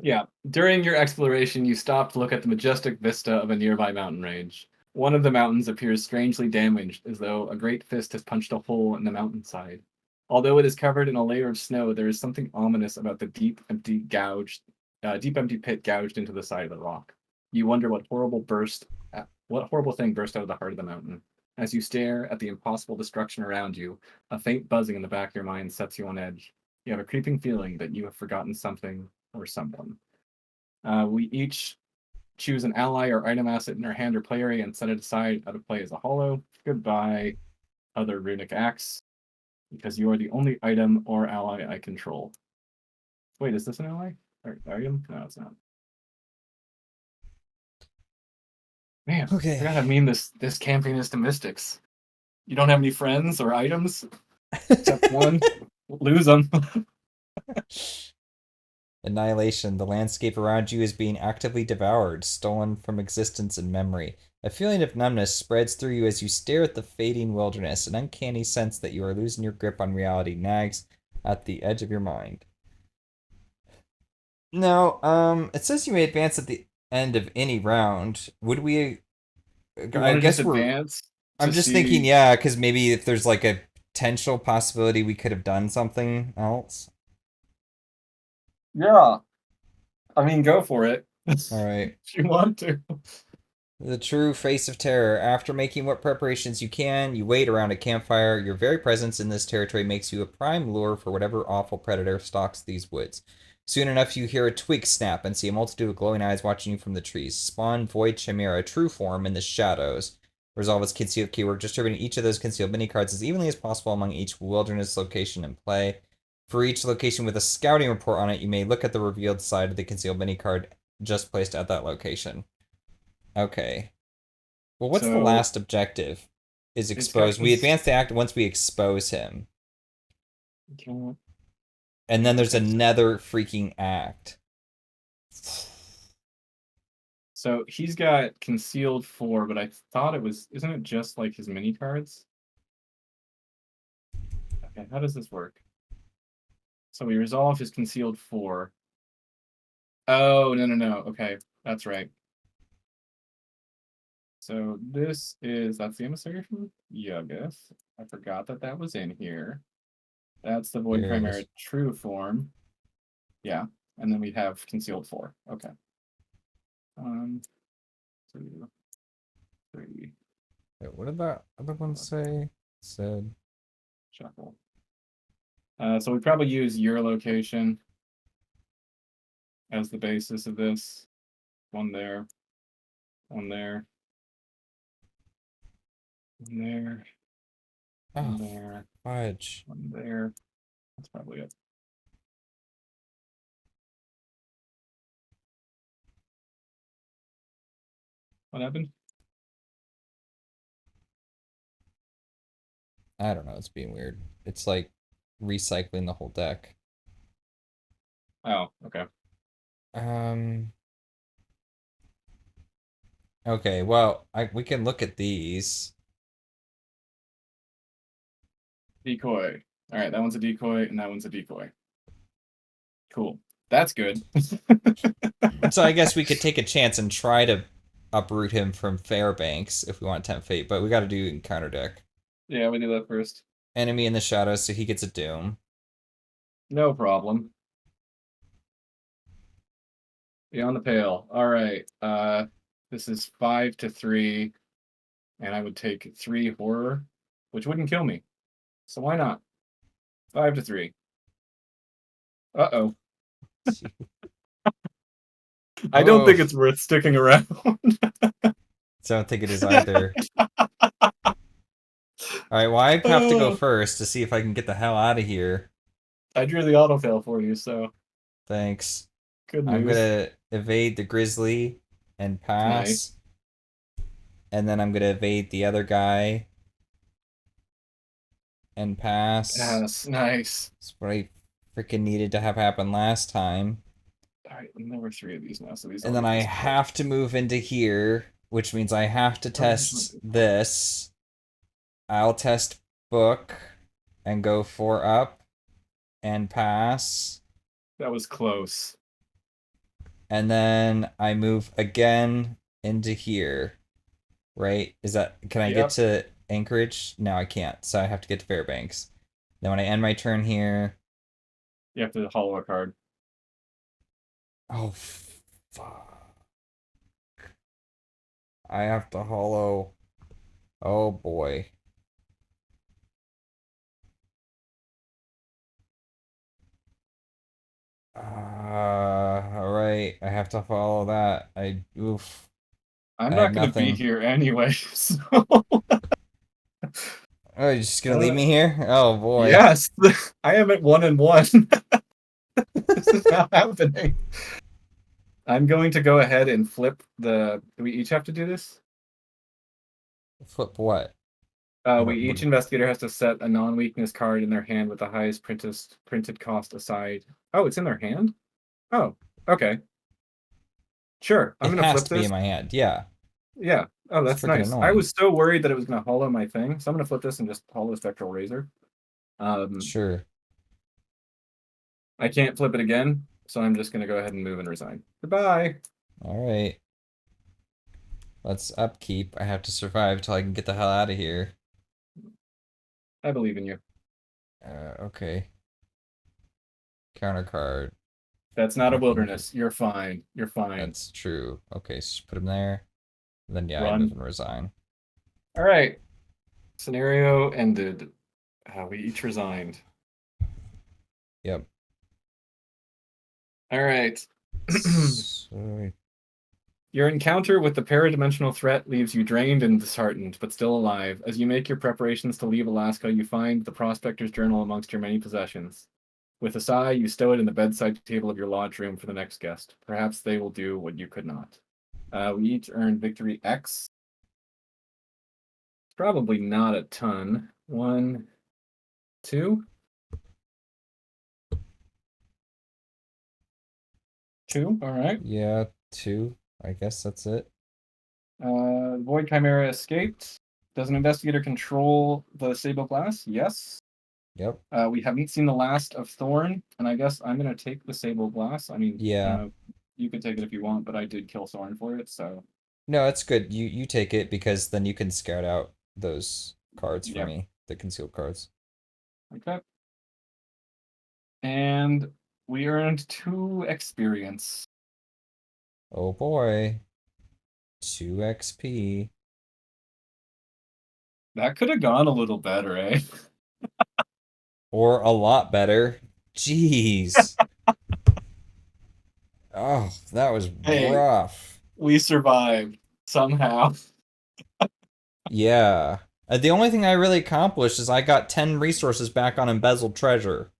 Yeah. During your exploration, you stop to look at the majestic vista of a nearby mountain range. One of the mountains appears strangely damaged, as though a great fist has punched a hole in the mountainside. Although it is covered in a layer of snow, there is something ominous about the deep, empty pit gouged into the side of the rock. You wonder what horrible thing burst out of the heart of the mountain. As you stare at the impossible destruction around you, a faint buzzing in the back of your mind sets you on edge. You have a creeping feeling that you have forgotten something or someone. We each choose an ally or item asset in our hand or play area and set it aside out of play as a hollow. Goodbye, other runic axe, because you are the only item or ally I control. Wait, is this an ally? Or item? No, it's not. Man, I Okay. forgot how mean this campaign is to mystics. You don't have any friends or items except one. Lose them. Annihilation. The landscape around you is being actively devoured, stolen from existence and memory. A feeling of numbness spreads through you as you stare at the fading wilderness. An uncanny sense that you are losing your grip on reality nags at the edge of your mind. Now, it says you may advance at the end of any round. Would we? You I want to just guess we're. advance I'm to just thinking, see? yeah, because maybe if there's like a potential possibility we could have done something else. Yeah, I mean, go for it All right. if you want to. The true face of terror. After making what preparations you can, you wait around a campfire. Your very presence in this territory makes you a prime lure for whatever awful predator stalks these woods. Soon enough, you hear a twig snap and see a multitude of glowing eyes watching you from the trees. Spawn Void Chimera, true form in the shadows. Resolve its concealed keyword, distributing each of those concealed mini cards as evenly as possible among each wilderness location in play. For each location with a scouting report on it, you may look at the revealed side of the concealed mini card just placed at that location. Okay. Well, what's the So last objective? Is it's got expose. We this. advance the act once we expose him. Okay. And then there's Okay. another freaking act. So he's got concealed 4, but I thought it was, isn't it just like his mini cards? Okay, how does this work? So we resolve his concealed 4. Oh, no. Okay, that's right. So this is, that's the emissary from Yuggoth. I forgot that that was in here. That's the Void Here it Chimera is. true form. Yeah, and then we have concealed 4. Okay. 2, 3, Wait, what did that other one say? It said shuffle. So we probably use your location as the basis of this. One there, one there, one there, oh one there, fudge. one there. That's probably it. What happened? I don't know, it's being weird. It's like recycling the whole deck. Oh, okay. Um okay, well, we can look at these. Decoy. All right, that one's a decoy, and that one's a decoy. Cool. That's good. So I guess we could take a chance and try to uproot him from Fairbanks if we want Tempt Fate, but we gotta do encounter deck. Yeah, we do that first. Enemy in the shadows, so he gets a doom. No problem. Beyond the pale. All right. This is 5 to 3, and I would take 3 horror, which wouldn't kill me. So why not? 5 to 3. Uh-oh. I don't Oh, think it's worth sticking around. so I don't think it is either. Alright, well, I have to go Oh, first to see if I can get the hell out of here. I drew the autofail for you, so Thanks. good I'm news. gonna evade the grizzly and Nice. pass. And then I'm gonna evade the other guy and pass. Yes, nice. That's what I freaking needed to have happen last time. All right, and there were 3 of these now, so these And all then get I discarded. have to move into here, which means I have to Oh, there's my test big one. this. I'll test book and go 4 up and pass. That was close. And then I move again into here. Right? Is that, can I get Yep. to Anchorage? No, I can't. So I have to get to Fairbanks. Then when I end my turn here, You have to hollow a card. oh fuck. I have to hollow. Oh boy. All right. I have to follow that. Oof. I'm I have not going to be nothing. here anyway, so Oh, you're just gonna leave uh, me here? Oh boy. yes, I am at 1 and 1. This is not happening. I'm going to go ahead and flip the. Do we each have to do this? Flip what? We What? each investigator has to set a non-weakness card in their hand with the highest printed cost aside. Oh, it's in their hand? Oh, okay. Sure. I'm It gonna has flip to be in this. my hand. Yeah. Yeah. Oh, It's that's freaking nice. I annoying. was so worried that it was gonna hollow my thing, so I'm gonna flip this and just hollow Spectral Razor. Sure. I can't flip it again, so I'm just gonna go ahead and move and resign. Goodbye. All right. Let's upkeep. I have to survive till I can get the hell out of here. I believe in you. Okay. Counter card. That's not a Fucking. wilderness. You're fine. You're fine. That's true. Okay, so just put him there. Then yeah, I move Run. and resign. All right. Scenario ended. We each resigned. Yep. All right. So, Your encounter with the paradimensional threat leaves you drained and disheartened, but still alive. As you make your preparations to leave Alaska, you find the Prospector's Journal amongst your many possessions. With a sigh, you stow it in the bedside table of your lodge room for the next guest. Perhaps they will do what you could not. We each earned victory X. Probably not a ton. 1, 2, 2. All right. yeah, 2. I guess that's it. Void Chimera escaped. Does an investigator control the Sable Glass? Yes. Yep. We haven't seen the last of Thorn, and I guess I'm gonna take the Sable Glass. I mean, I don't Yeah. know. You can take it if you want, but I did kill Thorn for it, so No, it's good. You take it because then you can scout out those cards for yep. me, the concealed cards. Okay. And we earned 2 experience. Oh boy. 2 XP. That could have gone a little better, eh? Or a lot better. Jeez. Oh, that was Hey, rough. we survived somehow. Yeah. The only thing I really accomplished is I got 10 resources back on embezzled treasure.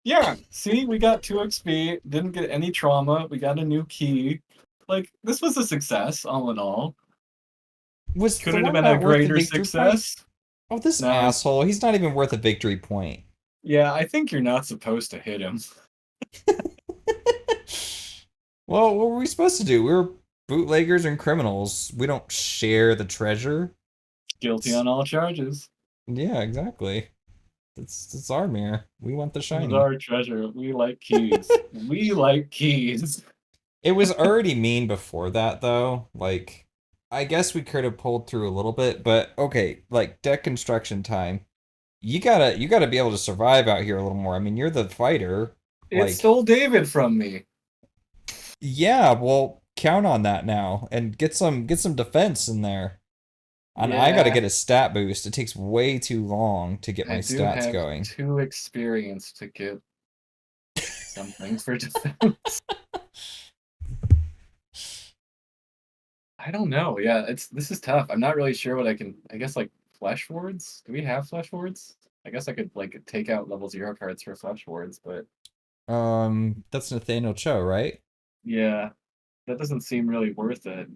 Yeah, see, we got 2 XP, didn't get any trauma, we got a new key. Like, this was a success, all in all. Was Could it have Thorn been a not worth the greater victory point? success? Oh, this No. asshole. He's not even worth a victory point. Yeah, I think you're not supposed to hit him. Well, what were we supposed to do? We were bootleggers and criminals. We don't share the treasure. Guilty It's, on all charges. yeah, exactly. It's our mirror. We want the This is shiny. our treasure. We like keys. We like keys. It was already mean before that, though. Like, I guess we could have pulled through a little bit, but okay, like deck construction time. You gotta be able to survive out here a little more. I mean, you're the fighter. It Like, stole David from me. yeah, well, count on that now and get some defense in there. And I gotta Yeah, get a stat boost. It takes way too long to get I my do stats have going. 2 experience to get something for defense. I don't know. Yeah, this is tough. I'm not really sure what I can. I guess like flesh wards. Do we have flesh wards? I guess I could like take out level 0 cards for flesh wards, but That's Nathaniel Cho, right? yeah, that doesn't seem really worth it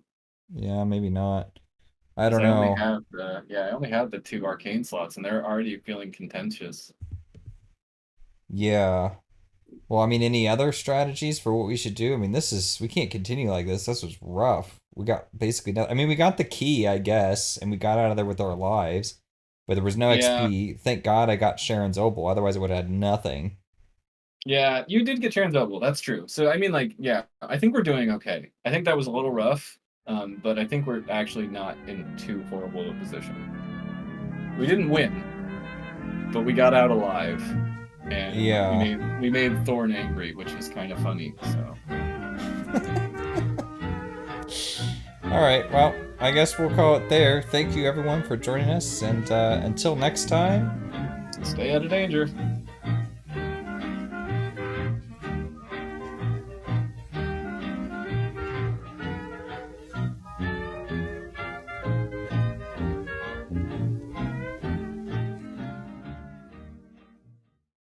Yeah, maybe not. I because don't I only know. have I only have the 2 arcane slots, and they're already feeling contentious. Yeah. Well, I mean, any other strategies for what we should do? I mean, we can't continue like this. This was rough. We got basically no, I mean, we got the key, I guess, and we got out of there with our lives, but there was no Yeah, XP. Thank God I got Sharon's Opal, otherwise I would have had nothing. yeah, you did get transferable. That's true. So I mean, like, yeah, I think we're doing okay. I think that was a little rough, but I think we're actually not in too horrible a position. We didn't win, but we got out alive, and Yeah. we made Thorn angry, which is kind of funny. So All right, well, I guess we'll call it there. Thank you everyone for joining us, and until next time. stay out of danger.